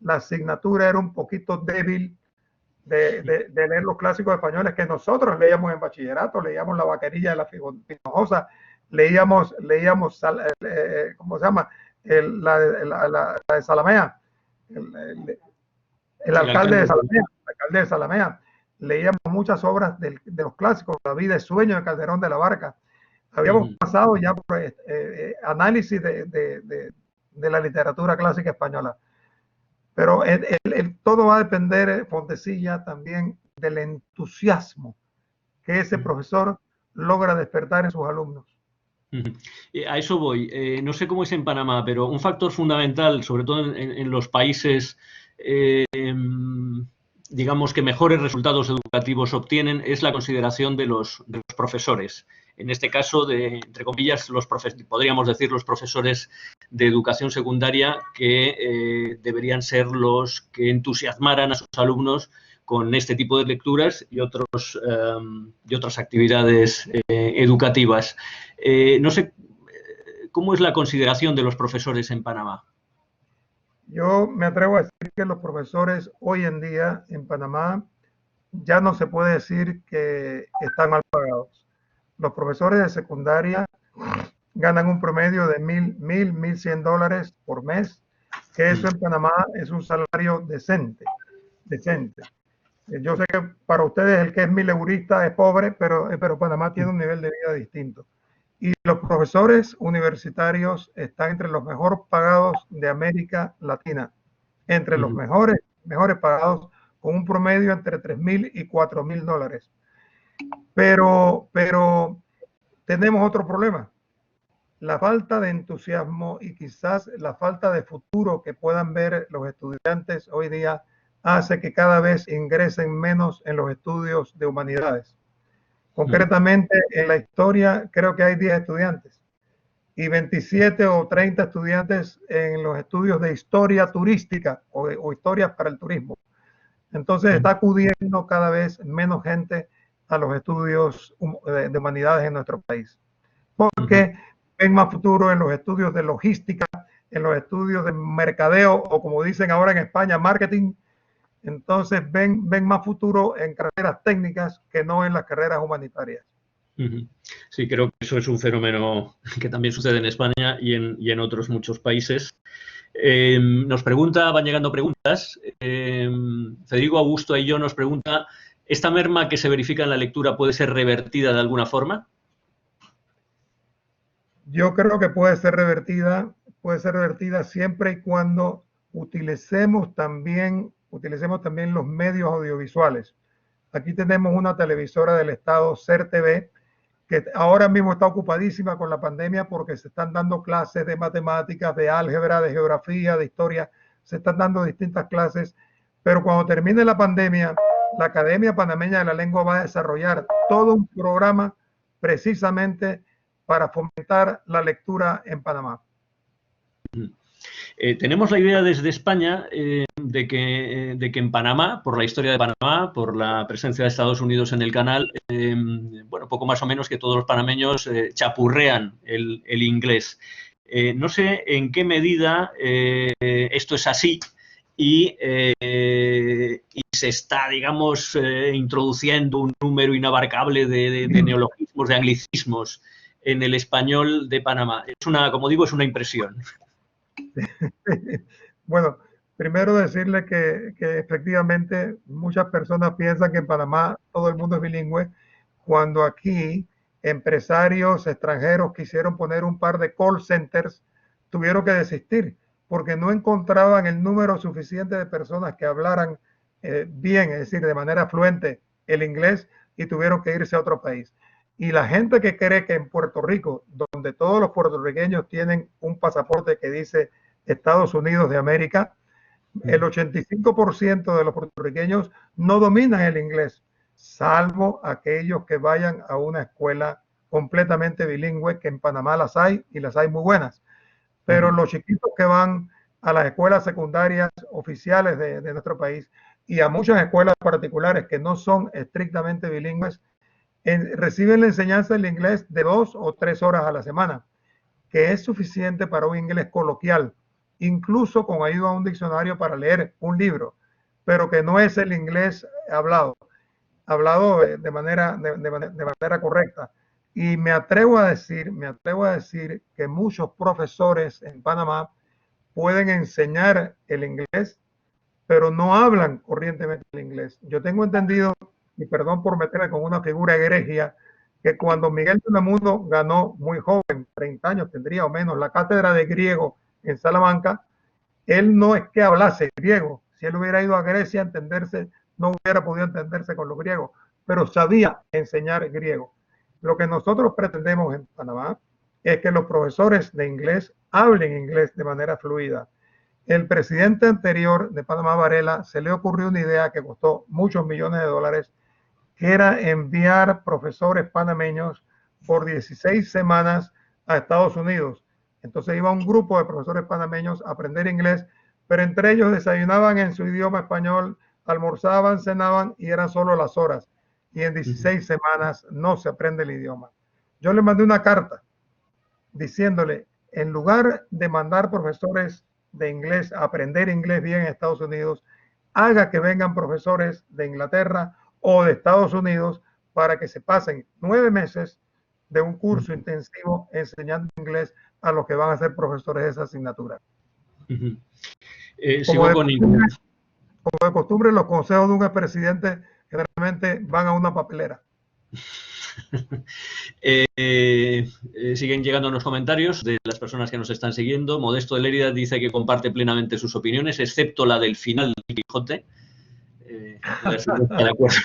la asignatura era un poquito débil de leer los clásicos españoles que nosotros leíamos en bachillerato, leíamos La Vaquerilla de la Finojosa, leíamos ¿cómo se llama? La de Zalamea, el alcalde de Zalamea. Leíamos muchas obras de los clásicos, La vida es sueño de Calderón de la Barca. Habíamos pasado ya por análisis de la literatura clásica española. Pero todo va a depender, Fontecilla, también del entusiasmo que ese profesor logra despertar en sus alumnos. A eso voy. No sé cómo es en Panamá, pero un factor fundamental, sobre todo en los países, digamos, que mejores resultados educativos obtienen, es la consideración de los profesores. En este caso, entre comillas, podríamos decir los profesores de educación secundaria, que deberían ser los que entusiasmaran a sus alumnos con este tipo de lecturas y otras actividades educativas. No sé, ¿cómo es la consideración de los profesores en Panamá? Yo me atrevo a decir que los profesores hoy en día en Panamá ya no se puede decir que están mal pagados. Los profesores de secundaria ganan un promedio de $1,100 por mes, que eso en Panamá es un salario decente. Yo sé que para ustedes el que es mileurista es pobre, pero Panamá tiene un nivel de vida distinto. Y los profesores universitarios están entre los mejor pagados de América Latina, entre los mejores pagados, con un promedio entre $3,000 y $4,000. Pero tenemos otro problema: la falta de entusiasmo y quizás la falta de futuro que puedan ver los estudiantes hoy día hace que cada vez ingresen menos en los estudios de humanidades. Concretamente, en la historia creo que hay 10 estudiantes y 27 o 30 estudiantes en los estudios de historia turística o historias para el turismo. Entonces está acudiendo cada vez menos gente a los estudios de humanidades en nuestro país, porque ven más futuro en los estudios de logística, en los estudios de mercadeo, o como dicen ahora en España, marketing. Entonces ven más futuro en carreras técnicas que no en las carreras humanitarias. Sí, creo que eso es un fenómeno que también sucede en España y en otros muchos países. Van llegando preguntas. Federico Augusto Aillón nos pregunta: ¿esta merma que se verifica en la lectura puede ser revertida de alguna forma? Yo creo que puede ser revertida siempre y cuando utilicemos también los medios audiovisuales. Aquí tenemos una televisora del Estado, CERTV, que ahora mismo está ocupadísima con la pandemia porque se están dando clases de matemáticas, de álgebra, de geografía, de historia, se están dando distintas clases, pero cuando termine la pandemia, la Academia Panameña de la Lengua va a desarrollar todo un programa precisamente para fomentar la lectura en Panamá. Tenemos la idea desde España de que en Panamá, por la historia de Panamá, por la presencia de Estados Unidos en el canal, poco más o menos que todos los panameños chapurrean el inglés. No sé en qué medida esto es así y se está, digamos, introduciendo un número inabarcable de neologismos, de anglicismos en el español de Panamá. Como digo, es una impresión. Bueno, primero decirle que efectivamente muchas personas piensan que en Panamá todo el mundo es bilingüe, cuando aquí empresarios extranjeros quisieron poner un par de call centers, tuvieron que desistir porque no encontraban el número suficiente de personas que hablaran bien, es decir, de manera fluente el inglés, y tuvieron que irse a otro país. Y la gente que cree que en Puerto Rico, donde todos los puertorriqueños tienen un pasaporte que dice Estados Unidos de América, el 85% de los puertorriqueños no dominan el inglés, salvo aquellos que vayan a una escuela completamente bilingüe, que en Panamá las hay y las hay muy buenas. Pero los chiquitos que van a las escuelas secundarias oficiales de nuestro país y a muchas escuelas particulares que no son estrictamente bilingües, reciben la enseñanza del inglés de 2 o 3 horas a la semana, que es suficiente para un inglés coloquial, incluso con ayuda a un diccionario para leer un libro, pero que no es el inglés hablado de manera correcta. Y me atrevo a decir que muchos profesores en Panamá pueden enseñar el inglés, pero no hablan corrientemente el inglés. Yo tengo entendido, y perdón por meterme con una figura egregia, que cuando Miguel de Unamuno ganó muy joven, 30 años tendría o menos, la cátedra de griego en Salamanca, él no es que hablase griego. Si él hubiera ido a Grecia a entenderse, no hubiera podido entenderse con los griegos, pero sabía enseñar griego. Lo que nosotros pretendemos en Panamá es que los profesores de inglés hablen inglés de manera fluida. El presidente anterior de Panamá, Varela, se le ocurrió una idea que costó muchos millones de dólares, que era enviar profesores panameños por 16 semanas a Estados Unidos. Entonces iba un grupo de profesores panameños a aprender inglés, pero entre ellos desayunaban en su idioma español, almorzaban, cenaban y eran solo las horas. Y en 16 semanas no se aprende el idioma. Yo le mandé una carta diciéndole, en lugar de mandar profesores de inglés a aprender inglés bien en Estados Unidos, haga que vengan profesores de Inglaterra o de Estados Unidos para que se pasen 9 meses de un curso intensivo enseñando inglés a los que van a ser profesores de esa asignatura. Sigo con como de costumbre, los consejos de un expresidente generalmente van a una papelera. Siguen llegando unos comentarios de las personas que nos están siguiendo. Modesto de Lérida dice que comparte plenamente sus opiniones, excepto la del final del Quijote. A ver si está de acuerdo.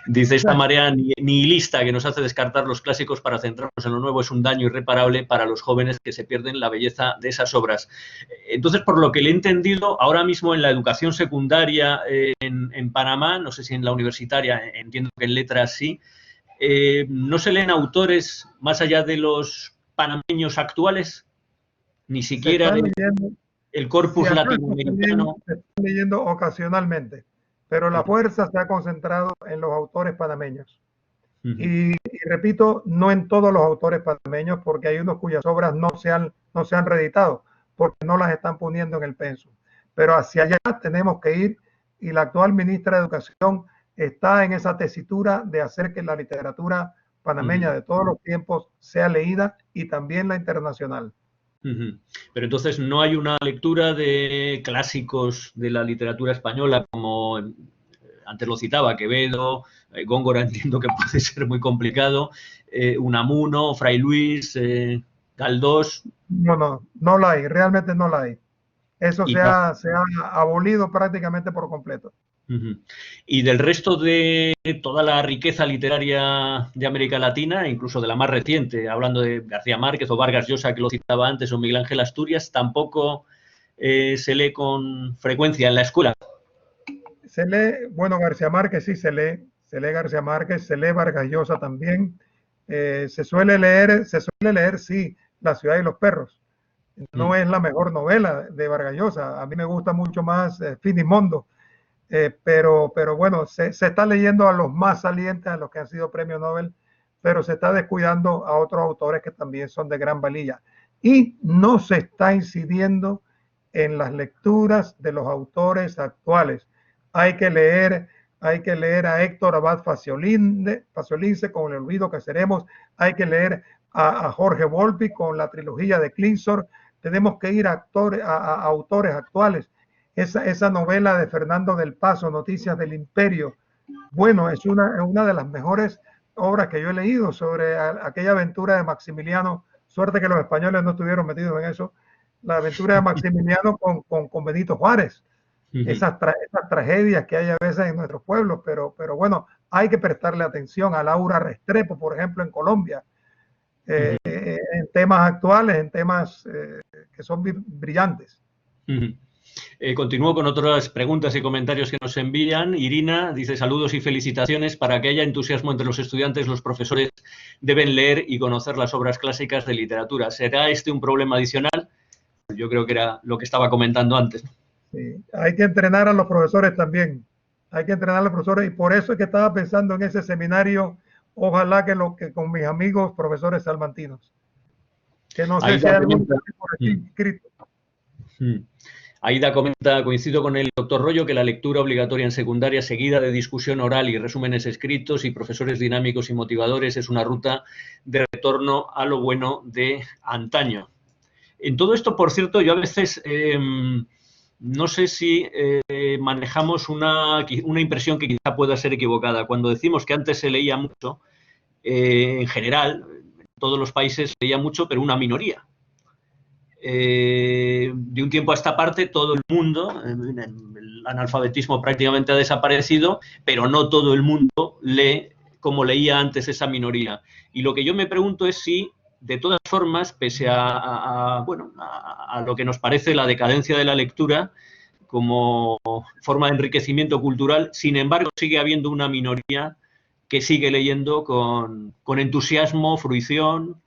Dice, esta marea nihilista que nos hace descartar los clásicos para centrarnos en lo nuevo es un daño irreparable para los jóvenes que se pierden la belleza de esas obras. Entonces, por lo que le he entendido, ahora mismo en la educación secundaria en Panamá, no sé si en la universitaria, entiendo que en letras sí, no se leen autores más allá de los panameños actuales, ni siquiera el corpus latinoamericano. Se están leyendo ocasionalmente, pero la fuerza se ha concentrado en los autores panameños. Y repito, no en todos los autores panameños, porque hay unos cuyas obras no se han reeditado, porque no las están poniendo en el pensum. Pero hacia allá tenemos que ir, y la actual ministra de Educación está en esa tesitura de hacer que la literatura panameña de todos los tiempos sea leída, y también la internacional. Pero entonces no hay una lectura de clásicos de la literatura española, como antes lo citaba, Quevedo, Góngora, entiendo que puede ser muy complicado, Unamuno, Fray Luis, Galdós. No la hay, realmente no la hay. Eso se ha abolido prácticamente por completo. Y del resto de toda la riqueza literaria de América Latina, incluso de la más reciente, hablando de García Márquez o Vargas Llosa, que lo citaba antes, o Miguel Ángel Asturias, tampoco se lee con frecuencia en la escuela. Se lee, bueno, García Márquez sí se lee García Márquez, se lee Vargas Llosa también. Se suele leer, sí, La ciudad y los perros. No es la mejor novela de Vargas Llosa. A mí me gusta mucho más Finimondo. Pero bueno, se está leyendo a los más salientes, a los que han sido premio Nobel, pero se está descuidando a otros autores que también son de gran valía. Y no se está incidiendo en las lecturas de los autores actuales. Hay que leer a Héctor Abad Faciolince con El olvido que seremos. Hay que leer a Jorge Volpi con la trilogía de Clinsor. Tenemos que ir a autores actuales. Esa novela de Fernando del Paso, Noticias del Imperio, bueno, es una de las mejores obras que yo he leído sobre aquella aventura de Maximiliano. Suerte que los españoles no estuvieron metidos en eso. La aventura de Maximiliano con Benito Juárez. Esas tragedias que hay a veces en nuestros pueblos, pero bueno, hay que prestarle atención a Laura Restrepo, por ejemplo, en Colombia, en temas actuales, en temas que son brillantes. Continúo con otras preguntas y comentarios que nos envían. Irina dice, saludos y felicitaciones. Para que haya entusiasmo entre los estudiantes, los profesores deben leer y conocer las obras clásicas de literatura. ¿Será este un problema adicional? Yo creo que era lo que estaba comentando antes. Sí, hay que entrenar a los profesores también. Hay que entrenar a los profesores, y por eso es que estaba pensando en ese seminario. Ojalá que con mis amigos profesores salmantinos. Que no sé si hay algún por aquí inscrito. Aida comenta, coincido con el doctor Rollo, que la lectura obligatoria en secundaria, seguida de discusión oral y resúmenes escritos y profesores dinámicos y motivadores, es una ruta de retorno a lo bueno de antaño. En todo esto, por cierto, yo a veces no sé si manejamos una impresión que quizá pueda ser equivocada. Cuando decimos que antes se leía mucho, en general, en todos los países se leía mucho, pero una minoría. De un tiempo a esta parte, todo el mundo, el analfabetismo prácticamente ha desaparecido, pero no todo el mundo lee como leía antes esa minoría. Y lo que yo me pregunto es si, de todas formas, pese a lo que nos parece la decadencia de la lectura como forma de enriquecimiento cultural, sin embargo, sigue habiendo una minoría que sigue leyendo con entusiasmo, fruición.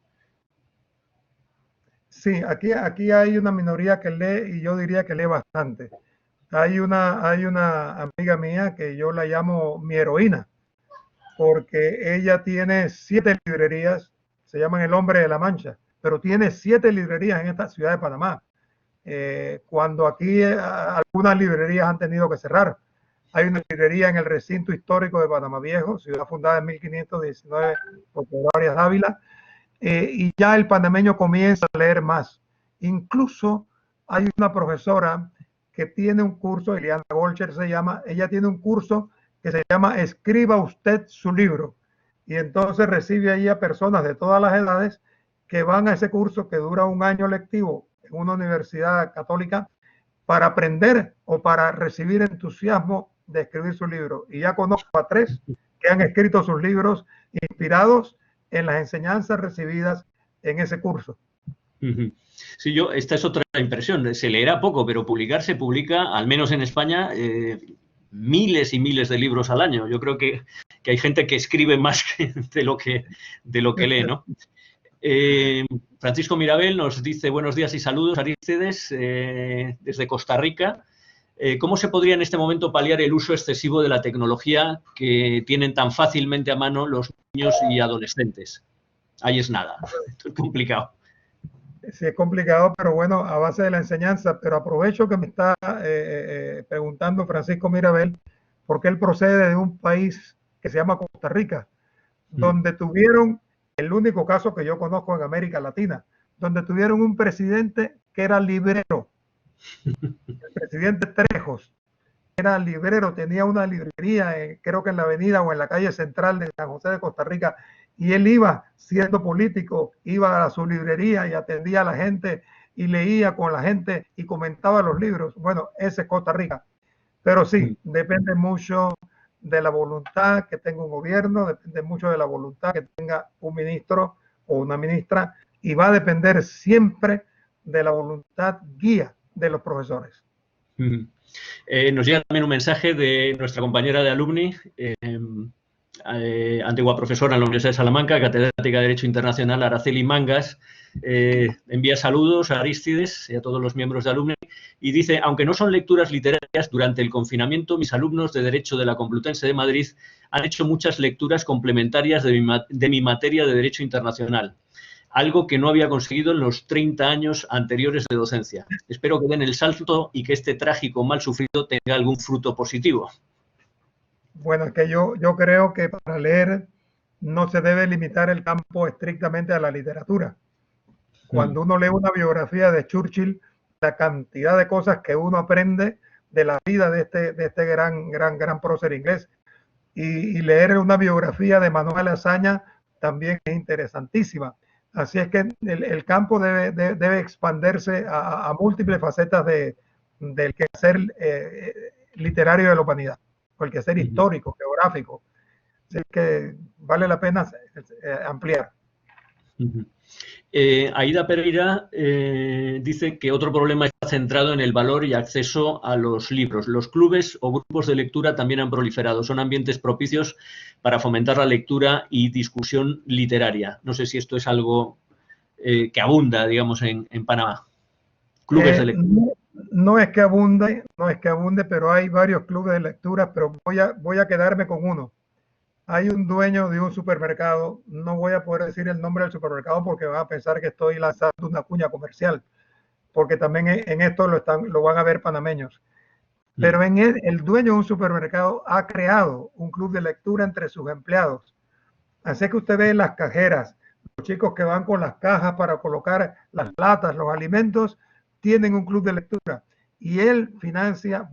Sí, aquí hay una minoría que lee, y yo diría que lee bastante. Hay una amiga mía que yo la llamo mi heroína, porque ella tiene 7 librerías, se llaman El Hombre de la Mancha, pero tiene 7 librerías en esta ciudad de Panamá. Cuando aquí algunas librerías han tenido que cerrar. Hay una librería en el recinto histórico de Panamá Viejo, ciudad fundada en 1519 por Pedro Arias Dávila, y ya el panameño comienza a leer más. Incluso hay una profesora que tiene un curso, Eliana Golcher se llama, ella tiene un curso que se llama Escriba usted su libro, y entonces recibe ahí a personas de todas las edades que van a ese curso que dura un año lectivo en una universidad católica para aprender o para recibir entusiasmo de escribir su libro. Y ya conozco a 3 que han escrito sus libros inspirados en las enseñanzas recibidas en ese curso. Sí, esta es otra impresión. Se leerá poco, pero publicar se publica, al menos en España, miles y miles de libros al año. Yo creo que hay gente que escribe más de lo que lee, ¿no? Francisco Mirabel nos dice buenos días y saludos, Arístides, desde Costa Rica. ¿Cómo se podría en este momento paliar el uso excesivo de la tecnología que tienen tan fácilmente a mano los niños y adolescentes? Ahí es nada, esto es complicado. Sí, es complicado, pero bueno, a base de la enseñanza. Pero aprovecho que me está preguntando Francisco Mirabel, porque él procede de un país que se llama Costa Rica, donde tuvieron el único caso que yo conozco en América Latina, donde tuvieron un presidente que era librero. El presidente Trejos era librero, tenía una librería, creo que en la avenida o en la calle central de San José de Costa Rica, y él iba, siendo político, iba a su librería y atendía a la gente y leía con la gente y comentaba los libros. Bueno, ese es Costa Rica. Pero sí, depende mucho de la voluntad que tenga un gobierno, depende mucho de la voluntad que tenga un ministro o una ministra, y va a depender siempre de la voluntad guía de los profesores. Nos llega también un mensaje de nuestra compañera de alumni, antigua profesora en la Universidad de Salamanca, catedrática de Derecho Internacional, Araceli Mangas. Envía saludos a Arístides y a todos los miembros de alumni y dice, aunque no son lecturas literarias, durante el confinamiento mis alumnos de Derecho de la Complutense de Madrid han hecho muchas lecturas complementarias de mi materia de Derecho Internacional, algo que no había conseguido en los 30 años anteriores de docencia. Espero que den el salto y que este trágico mal sufrido tenga algún fruto positivo. Bueno, es que yo creo que para leer no se debe limitar el campo estrictamente a la literatura. Cuando uno lee una biografía de Churchill, la cantidad de cosas que uno aprende de la vida de este gran prócer inglés. Y leer una biografía de Manuel Azaña también es interesantísima. Así es que el campo debe expandirse a múltiples facetas del quehacer literario de la humanidad, o el quehacer histórico, geográfico. Así que vale la pena ampliar. Aida Pereira dice que otro problema está centrado en el valor y acceso a los libros. Los clubes o grupos de lectura también han proliferado. Son ambientes propicios para fomentar la lectura y discusión literaria. No sé si esto es algo que abunda, digamos, en Panamá. Clubes de lectura. No es que abunde, pero hay varios clubes de lectura, pero voy a quedarme con uno. Hay un dueño de un supermercado, no voy a poder decir el nombre del supermercado porque van a pensar que estoy lanzando una cuña comercial, porque también en esto lo van a ver panameños. Pero el dueño de un supermercado ha creado un club de lectura entre sus empleados. Así que usted ve en las cajeras, los chicos que van con las cajas para colocar las latas, los alimentos, tienen un club de lectura. Y él financia,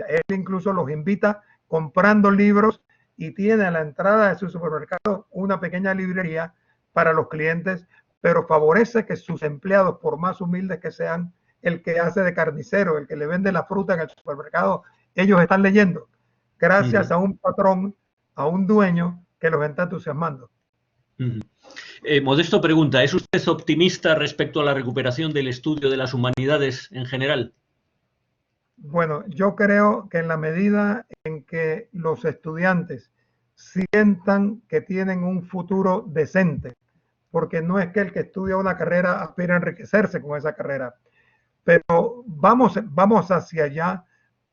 él incluso los invita comprando libros y tiene a la entrada de su supermercado una pequeña librería para los clientes, pero favorece que sus empleados, por más humildes que sean, el que hace de carnicero, el que le vende la fruta en el supermercado, ellos están leyendo, gracias a un patrón, a un dueño que los está entusiasmando. Modesto pregunta, ¿es usted optimista respecto a la recuperación del estudio de las humanidades en general? Bueno, yo creo que en la medida en que los estudiantes sientan que tienen un futuro decente, porque no es que el que estudia una carrera aspire a enriquecerse con esa carrera, pero vamos hacia allá,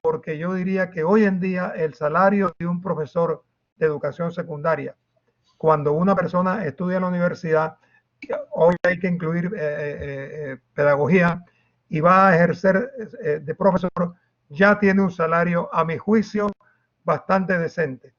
porque yo diría que hoy en día el salario de un profesor de educación secundaria, cuando una persona estudia en la universidad, hoy hay que incluir pedagogía, y va a ejercer de profesor, ya tiene un salario, a mi juicio, bastante decente.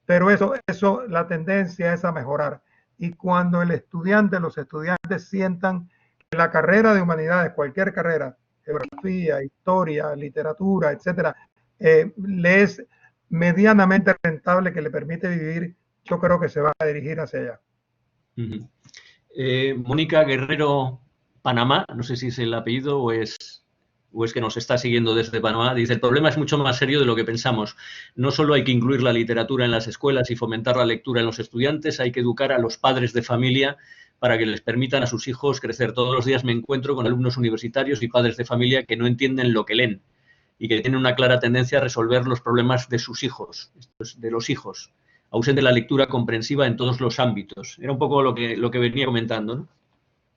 Pero eso, la tendencia es a mejorar. Y cuando los estudiantes sientan que la carrera de humanidades, cualquier carrera, geografía, historia, literatura, etcétera, le es medianamente rentable, que le permite vivir, yo creo que se va a dirigir hacia allá. Mónica Guerrero Panamá, no sé si es el apellido o es que nos está siguiendo desde Panamá, dice: el problema es mucho más serio de lo que pensamos. No solo hay que incluir la literatura en las escuelas y fomentar la lectura en los estudiantes, hay que educar a los padres de familia para que les permitan a sus hijos crecer. Todos los días me encuentro con alumnos universitarios y padres de familia que no entienden lo que leen y que tienen una clara tendencia a resolver los problemas de sus hijos, de los hijos, ausente la lectura comprensiva en todos los ámbitos. Era un poco lo que venía comentando, ¿no?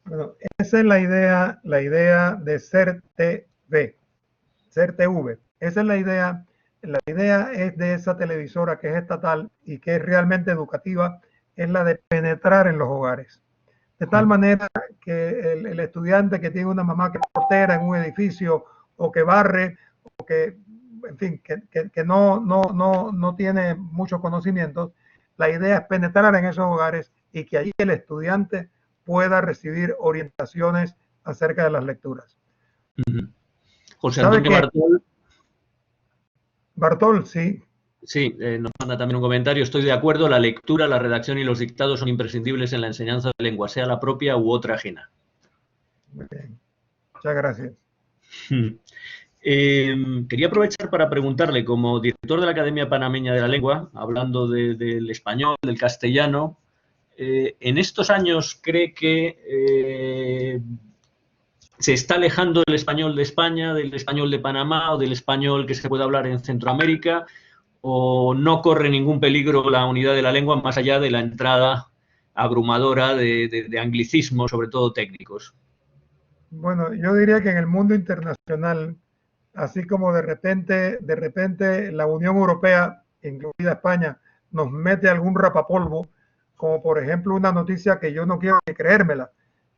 Bueno, esa es la idea de CERTV. Esa es la idea. La idea es de esa televisora que es estatal y que es realmente educativa, es la de penetrar en los hogares. De tal manera que el estudiante que tiene una mamá que es portera en un edificio, o que barre, o que, en fin, que no tiene muchos conocimientos, la idea es penetrar en esos hogares y que allí el estudiante pueda recibir orientaciones acerca de las lecturas. José Antonio Bartol, sí. Sí, nos manda también un comentario. Estoy de acuerdo, la lectura, la redacción y los dictados son imprescindibles en la enseñanza de lengua, sea la propia u otra ajena. Muy bien. Muchas gracias. Quería aprovechar para preguntarle, como director de la Academia Panameña de la Lengua, hablando del español, del castellano, ¿en estos años cree que se está alejando el español de España, del español de Panamá o del español que se puede hablar en Centroamérica? ¿O no corre ningún peligro la unidad de la lengua más allá de la entrada abrumadora de anglicismos, sobre todo técnicos? Bueno, yo diría que en el mundo internacional, así como de repente la Unión Europea, incluida España, nos mete algún rapapolvo, como por ejemplo una noticia que yo no quiero ni creérmela,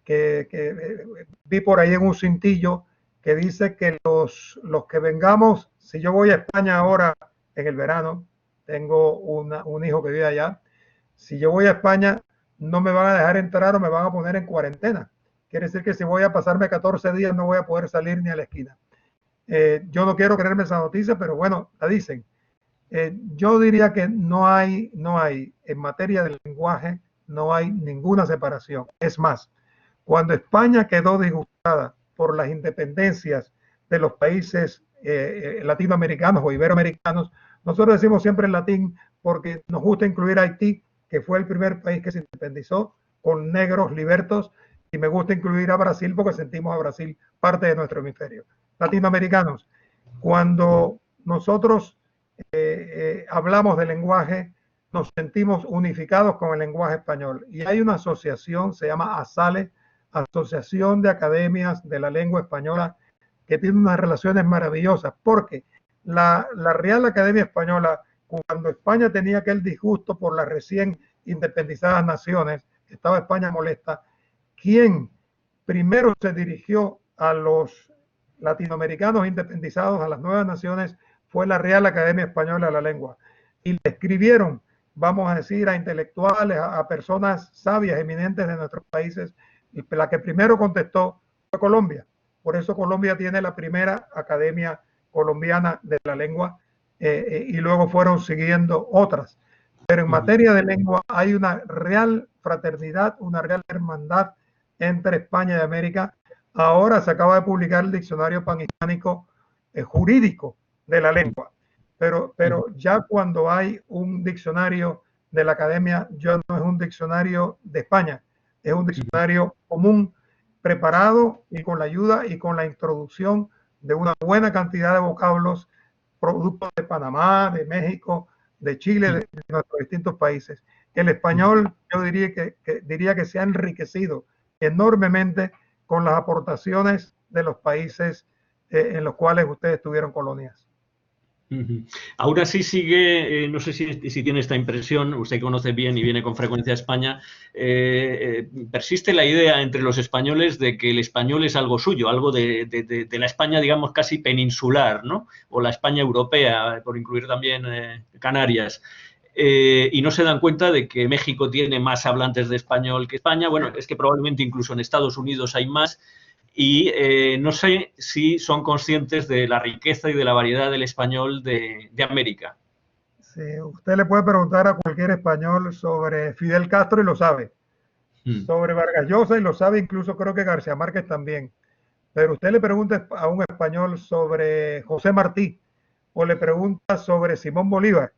que vi por ahí en un cintillo, que dice que los que vengamos, si yo voy a España ahora en el verano, tengo un hijo que vive allá, si yo voy a España no me van a dejar entrar o me van a poner en cuarentena. Quiere decir que si voy a pasarme 14 días no voy a poder salir ni a la esquina. Yo no quiero creerme esa noticia, pero bueno, la dicen. Yo diría que no hay, en materia de lenguaje, no hay ninguna separación. Es más, cuando España quedó disgustada por las independencias de los países latinoamericanos o iberoamericanos, nosotros decimos siempre en latín porque nos gusta incluir a Haití, que fue el primer país que se independizó con negros libertos, y me gusta incluir a Brasil porque sentimos a Brasil parte de nuestro hemisferio. Latinoamericanos, cuando nosotros hablamos de lenguaje, nos sentimos unificados con el lenguaje español. Y hay una asociación, se llama ASALE, Asociación de Academias de la Lengua Española, que tiene unas relaciones maravillosas, porque la Real Academia Española, cuando España tenía aquel disgusto por las recién independizadas naciones, estaba España molesta, quien primero se dirigió a los latinoamericanos independizados, a las nuevas naciones, fue la Real Academia Española de la Lengua. Y le escribieron, vamos a decir, a intelectuales, a personas sabias, eminentes de nuestros países, y la que primero contestó fue Colombia. Por eso Colombia tiene la primera Academia Colombiana de la Lengua, y luego fueron siguiendo otras. Pero en materia de lengua hay una real fraternidad, una real hermandad entre España y América. Ahora se acaba de publicar el diccionario panhispánico jurídico de la lengua, pero ya cuando hay un diccionario de la academia, ya no es un diccionario de España, es un diccionario común, preparado y con la ayuda y con la introducción de una buena cantidad de vocablos, productos de Panamá, de México, de Chile, de nuestros distintos países. El español, yo diría que se ha enriquecido enormemente con las aportaciones de los países en los cuales ustedes tuvieron colonias. Ujú. Aún así sigue, no sé si tiene esta impresión, usted conoce bien y viene con frecuencia a España, persiste la idea entre los españoles de que el español es algo suyo, algo de la España, digamos, casi peninsular, ¿no? O la España europea, por incluir también Canarias. Y no se dan cuenta de que México tiene más hablantes de español que España. Bueno, es que probablemente incluso en Estados Unidos hay más. Y no sé si son conscientes de la riqueza y de la variedad del español de América. Sí, usted le puede preguntar a cualquier español sobre Fidel Castro y lo sabe, sobre Vargas Llosa y lo sabe, incluso creo que García Márquez también. Pero usted le pregunta a un español sobre José Martí o le pregunta sobre Simón Bolívar,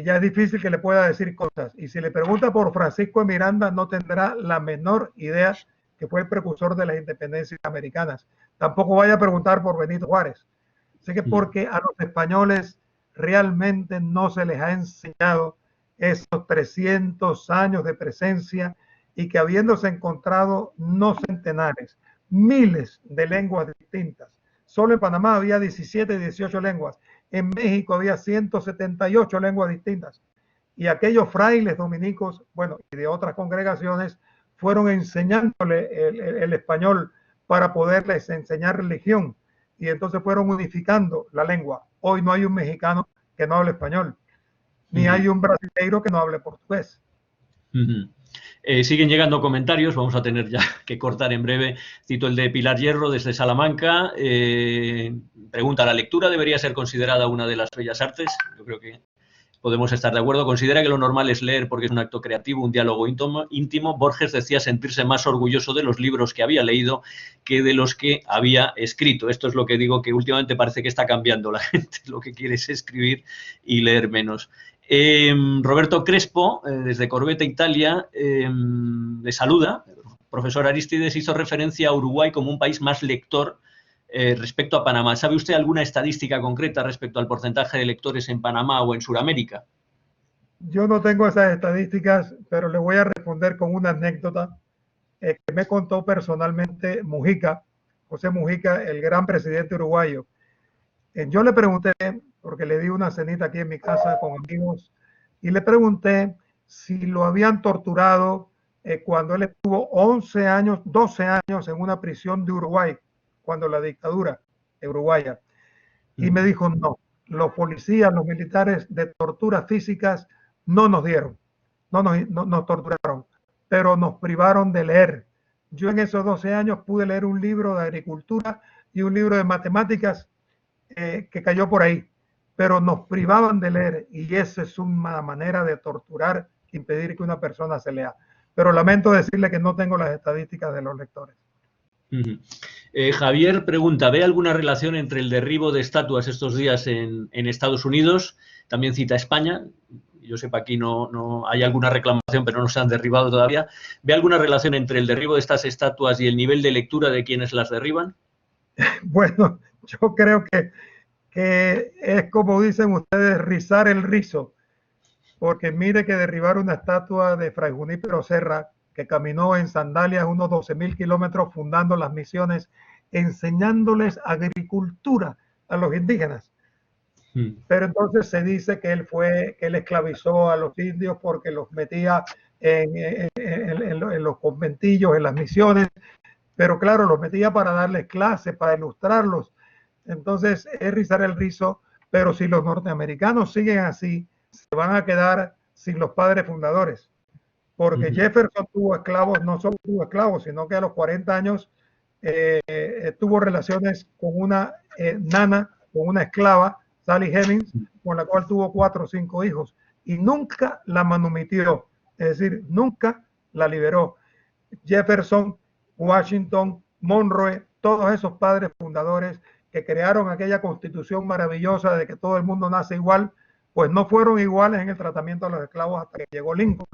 ya es difícil que le pueda decir cosas. Y si le pregunta por Francisco de Miranda, no tendrá la menor idea, que fue el precursor de las independencias americanas. Tampoco vaya a preguntar por Benito Juárez. Así que porque a los españoles realmente no se les ha enseñado esos 300 años de presencia y que habiéndose encontrado no centenares, miles de lenguas distintas. Solo en Panamá había 17, 18 lenguas. En México había 178 lenguas distintas. Y aquellos frailes dominicos, bueno, y de otras congregaciones, fueron enseñándole el español para poderles enseñar religión. Y entonces fueron unificando la lengua. Hoy no hay un mexicano que no hable español, ni hay un brasileiro que no hable portugués. Siguen llegando comentarios, vamos a tener ya que cortar en breve. Cito el de Pilar Hierro desde Salamanca. Pregunta, ¿la lectura debería ser considerada una de las bellas artes? Yo creo que podemos estar de acuerdo. Considera que lo normal es leer porque es un acto creativo, un diálogo íntimo. Borges decía sentirse más orgulloso de los libros que había leído que de los que había escrito. Esto es lo que digo, que últimamente parece que está cambiando la gente. Lo que quiere es escribir y leer menos. Roberto Crespo, desde Corbeta, Italia, le saluda. El profesor Arístides hizo referencia a Uruguay como un país más lector respecto a Panamá. ¿Sabe usted alguna estadística concreta respecto al porcentaje de lectores en Panamá o en Sudamérica? Yo no tengo esas estadísticas, pero le voy a responder con una anécdota que me contó personalmente Mujica, José Mujica, el gran presidente uruguayo. Yo le pregunté, porque le di una cenita aquí en mi casa con amigos, y le pregunté si lo habían torturado cuando él estuvo 11 años, 12 años en una prisión de Uruguay, cuando la dictadura uruguaya. Y me dijo, no, los policías, los militares de torturas físicas no nos dieron, no nos torturaron, pero nos privaron de leer. Yo en esos 12 años pude leer un libro de agricultura y un libro de matemáticas que cayó por ahí, pero nos privaban de leer y esa es una manera de torturar, impedir que una persona se lea. Pero lamento decirle que no tengo las estadísticas de los lectores. Javier pregunta, ¿ve alguna relación entre el derribo de estatuas estos días en Estados Unidos? También cita España. Yo sepa, aquí no hay alguna reclamación, pero no se han derribado todavía. ¿Ve alguna relación entre el derribo de estas estatuas y el nivel de lectura de quienes las derriban? Bueno, yo creo que es como dicen ustedes, rizar el rizo, porque mire que derribar una estatua de Fray Junípero Serra, que caminó en sandalias unos 12,000 kilómetros fundando las misiones, enseñándoles agricultura a los indígenas. Pero entonces se dice que él esclavizó a los indios porque los metía en los conventillos, en las misiones, pero claro, los metía para darles clases, para ilustrarlos. Entonces es rizar el rizo, pero si los norteamericanos siguen así, se van a quedar sin los padres fundadores. Porque Jefferson tuvo esclavos, no solo tuvo esclavos, sino que a los 40 años tuvo relaciones con una nana, con una esclava, Sally Hemings, con la cual tuvo 4 o 5 hijos. Y nunca la manumitió, es decir, nunca la liberó. Jefferson, Washington, Monroe, todos esos padres fundadores que crearon aquella constitución maravillosa de que todo el mundo nace igual, pues no fueron iguales en el tratamiento a los esclavos hasta que llegó Lincoln.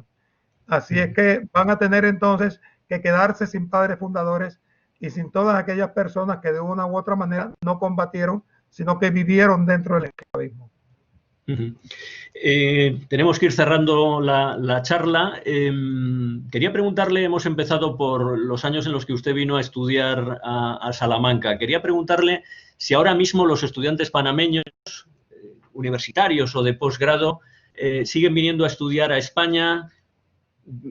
Así es que van a tener entonces que quedarse sin padres fundadores y sin todas aquellas personas que de una u otra manera no combatieron, sino que vivieron dentro del esclavismo. Tenemos que ir cerrando la charla. Quería preguntarle, hemos empezado por los años en los que usted vino a estudiar a Salamanca. Quería preguntarle si ahora mismo los estudiantes panameños universitarios o de posgrado siguen viniendo a estudiar a España,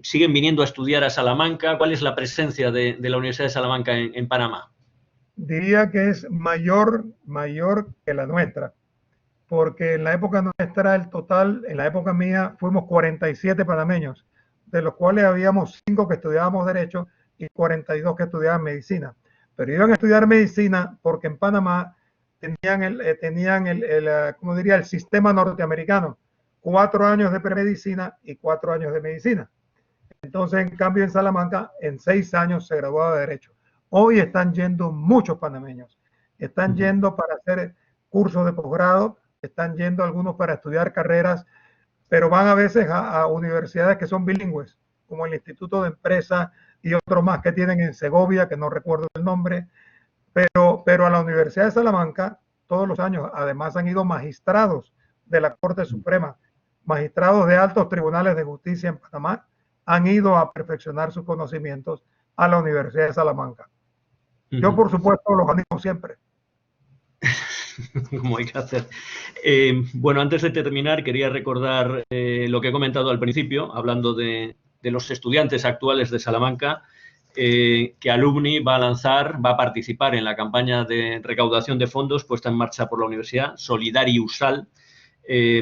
siguen viniendo a estudiar a Salamanca. ¿Cuál es la presencia de la Universidad de Salamanca en Panamá? Diría que es mayor que la nuestra, porque en la época nuestra, el total, en la época mía, fuimos 47 panameños, de los cuales habíamos 5 que estudiábamos Derecho y 42 que estudiaban Medicina. Pero iban a estudiar Medicina porque en Panamá tenían ¿cómo diría?, el sistema norteamericano, 4 años de premedicina y 4 años de medicina. Entonces, en cambio, en Salamanca, en 6 años se graduaba de Derecho. Hoy están yendo muchos panameños, están yendo para hacer cursos de posgrado, están yendo algunos para estudiar carreras, pero van a veces a universidades que son bilingües, como el Instituto de Empresa y otros más que tienen en Segovia, que no recuerdo el nombre, pero a la Universidad de Salamanca todos los años además han ido magistrados de la Corte Suprema, magistrados de altos tribunales de justicia en Panamá, han ido a perfeccionar sus conocimientos a la Universidad de Salamanca. Yo, por supuesto, los animo siempre. Como hay que hacer. Bueno, antes de terminar, quería recordar lo que he comentado al principio, hablando de los estudiantes actuales de Salamanca, que Alumni va a participar en la campaña de recaudación de fondos puesta en marcha por la universidad, Solidariusal,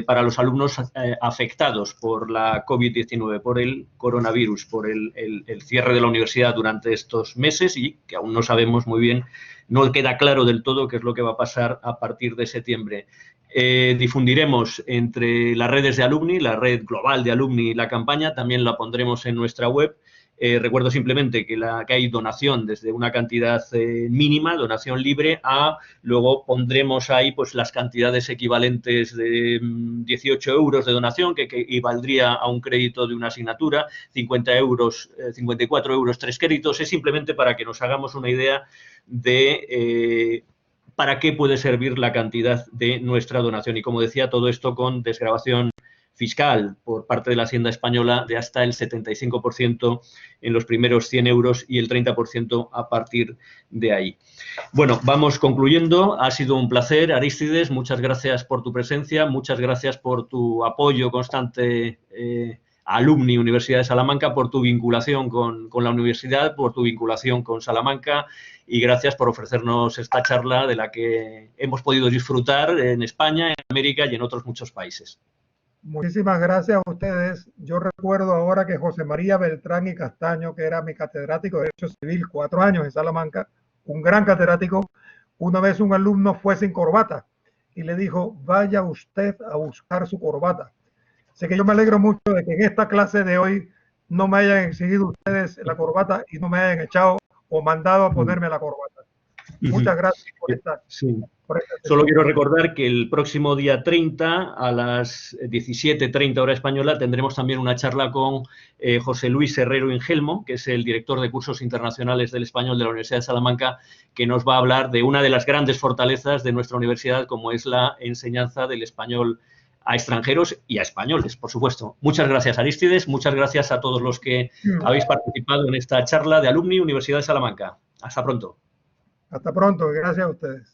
para los alumnos afectados por la COVID-19, por el coronavirus, por el cierre de la universidad durante estos meses y que aún no sabemos muy bien, no queda claro del todo qué es lo que va a pasar a partir de septiembre. Difundiremos entre las redes de Alumni, la red global de Alumni, la campaña, también la pondremos en nuestra web. Recuerdo simplemente que hay donación desde una cantidad mínima, donación libre, luego pondremos ahí pues las cantidades equivalentes de 18 euros de donación, que equivaldría a un crédito de una asignatura, 50 euros, 54 euros, 3 créditos. Es simplemente para que nos hagamos una idea de para qué puede servir la cantidad de nuestra donación. Y como decía, todo esto con desgravación fiscal por parte de la Hacienda española de hasta el 75% en los primeros 100 euros y el 30% a partir de ahí. Bueno, vamos concluyendo. Ha sido un placer, Arístides. Muchas gracias por tu presencia, muchas gracias por tu apoyo constante a Alumni Universidad de Salamanca, por tu vinculación con la universidad, por tu vinculación con Salamanca y gracias por ofrecernos esta charla de la que hemos podido disfrutar en España, en América y en otros muchos países. Muchísimas gracias a ustedes. Yo recuerdo ahora que José María Beltrán y Castaño, que era mi catedrático de Derecho Civil, 4 años en Salamanca, un gran catedrático, una vez un alumno fue sin corbata y le dijo, vaya usted a buscar su corbata. Así que yo me alegro mucho de que en esta clase de hoy no me hayan exigido ustedes la corbata y no me hayan echado o mandado a ponerme la corbata. Muchas gracias por estar. Sí. Solo quiero recordar que el próximo día 30 a las 17:30 hora española tendremos también una charla con José Luis Herrero Ingelmo, que es el director de cursos internacionales del español de la Universidad de Salamanca, que nos va a hablar de una de las grandes fortalezas de nuestra universidad, como es la enseñanza del español a extranjeros y a españoles, por supuesto. Muchas gracias, Arístides. Muchas gracias a todos los que habéis participado en esta charla de Alumni Universidad de Salamanca. Hasta pronto. Hasta pronto, gracias a ustedes.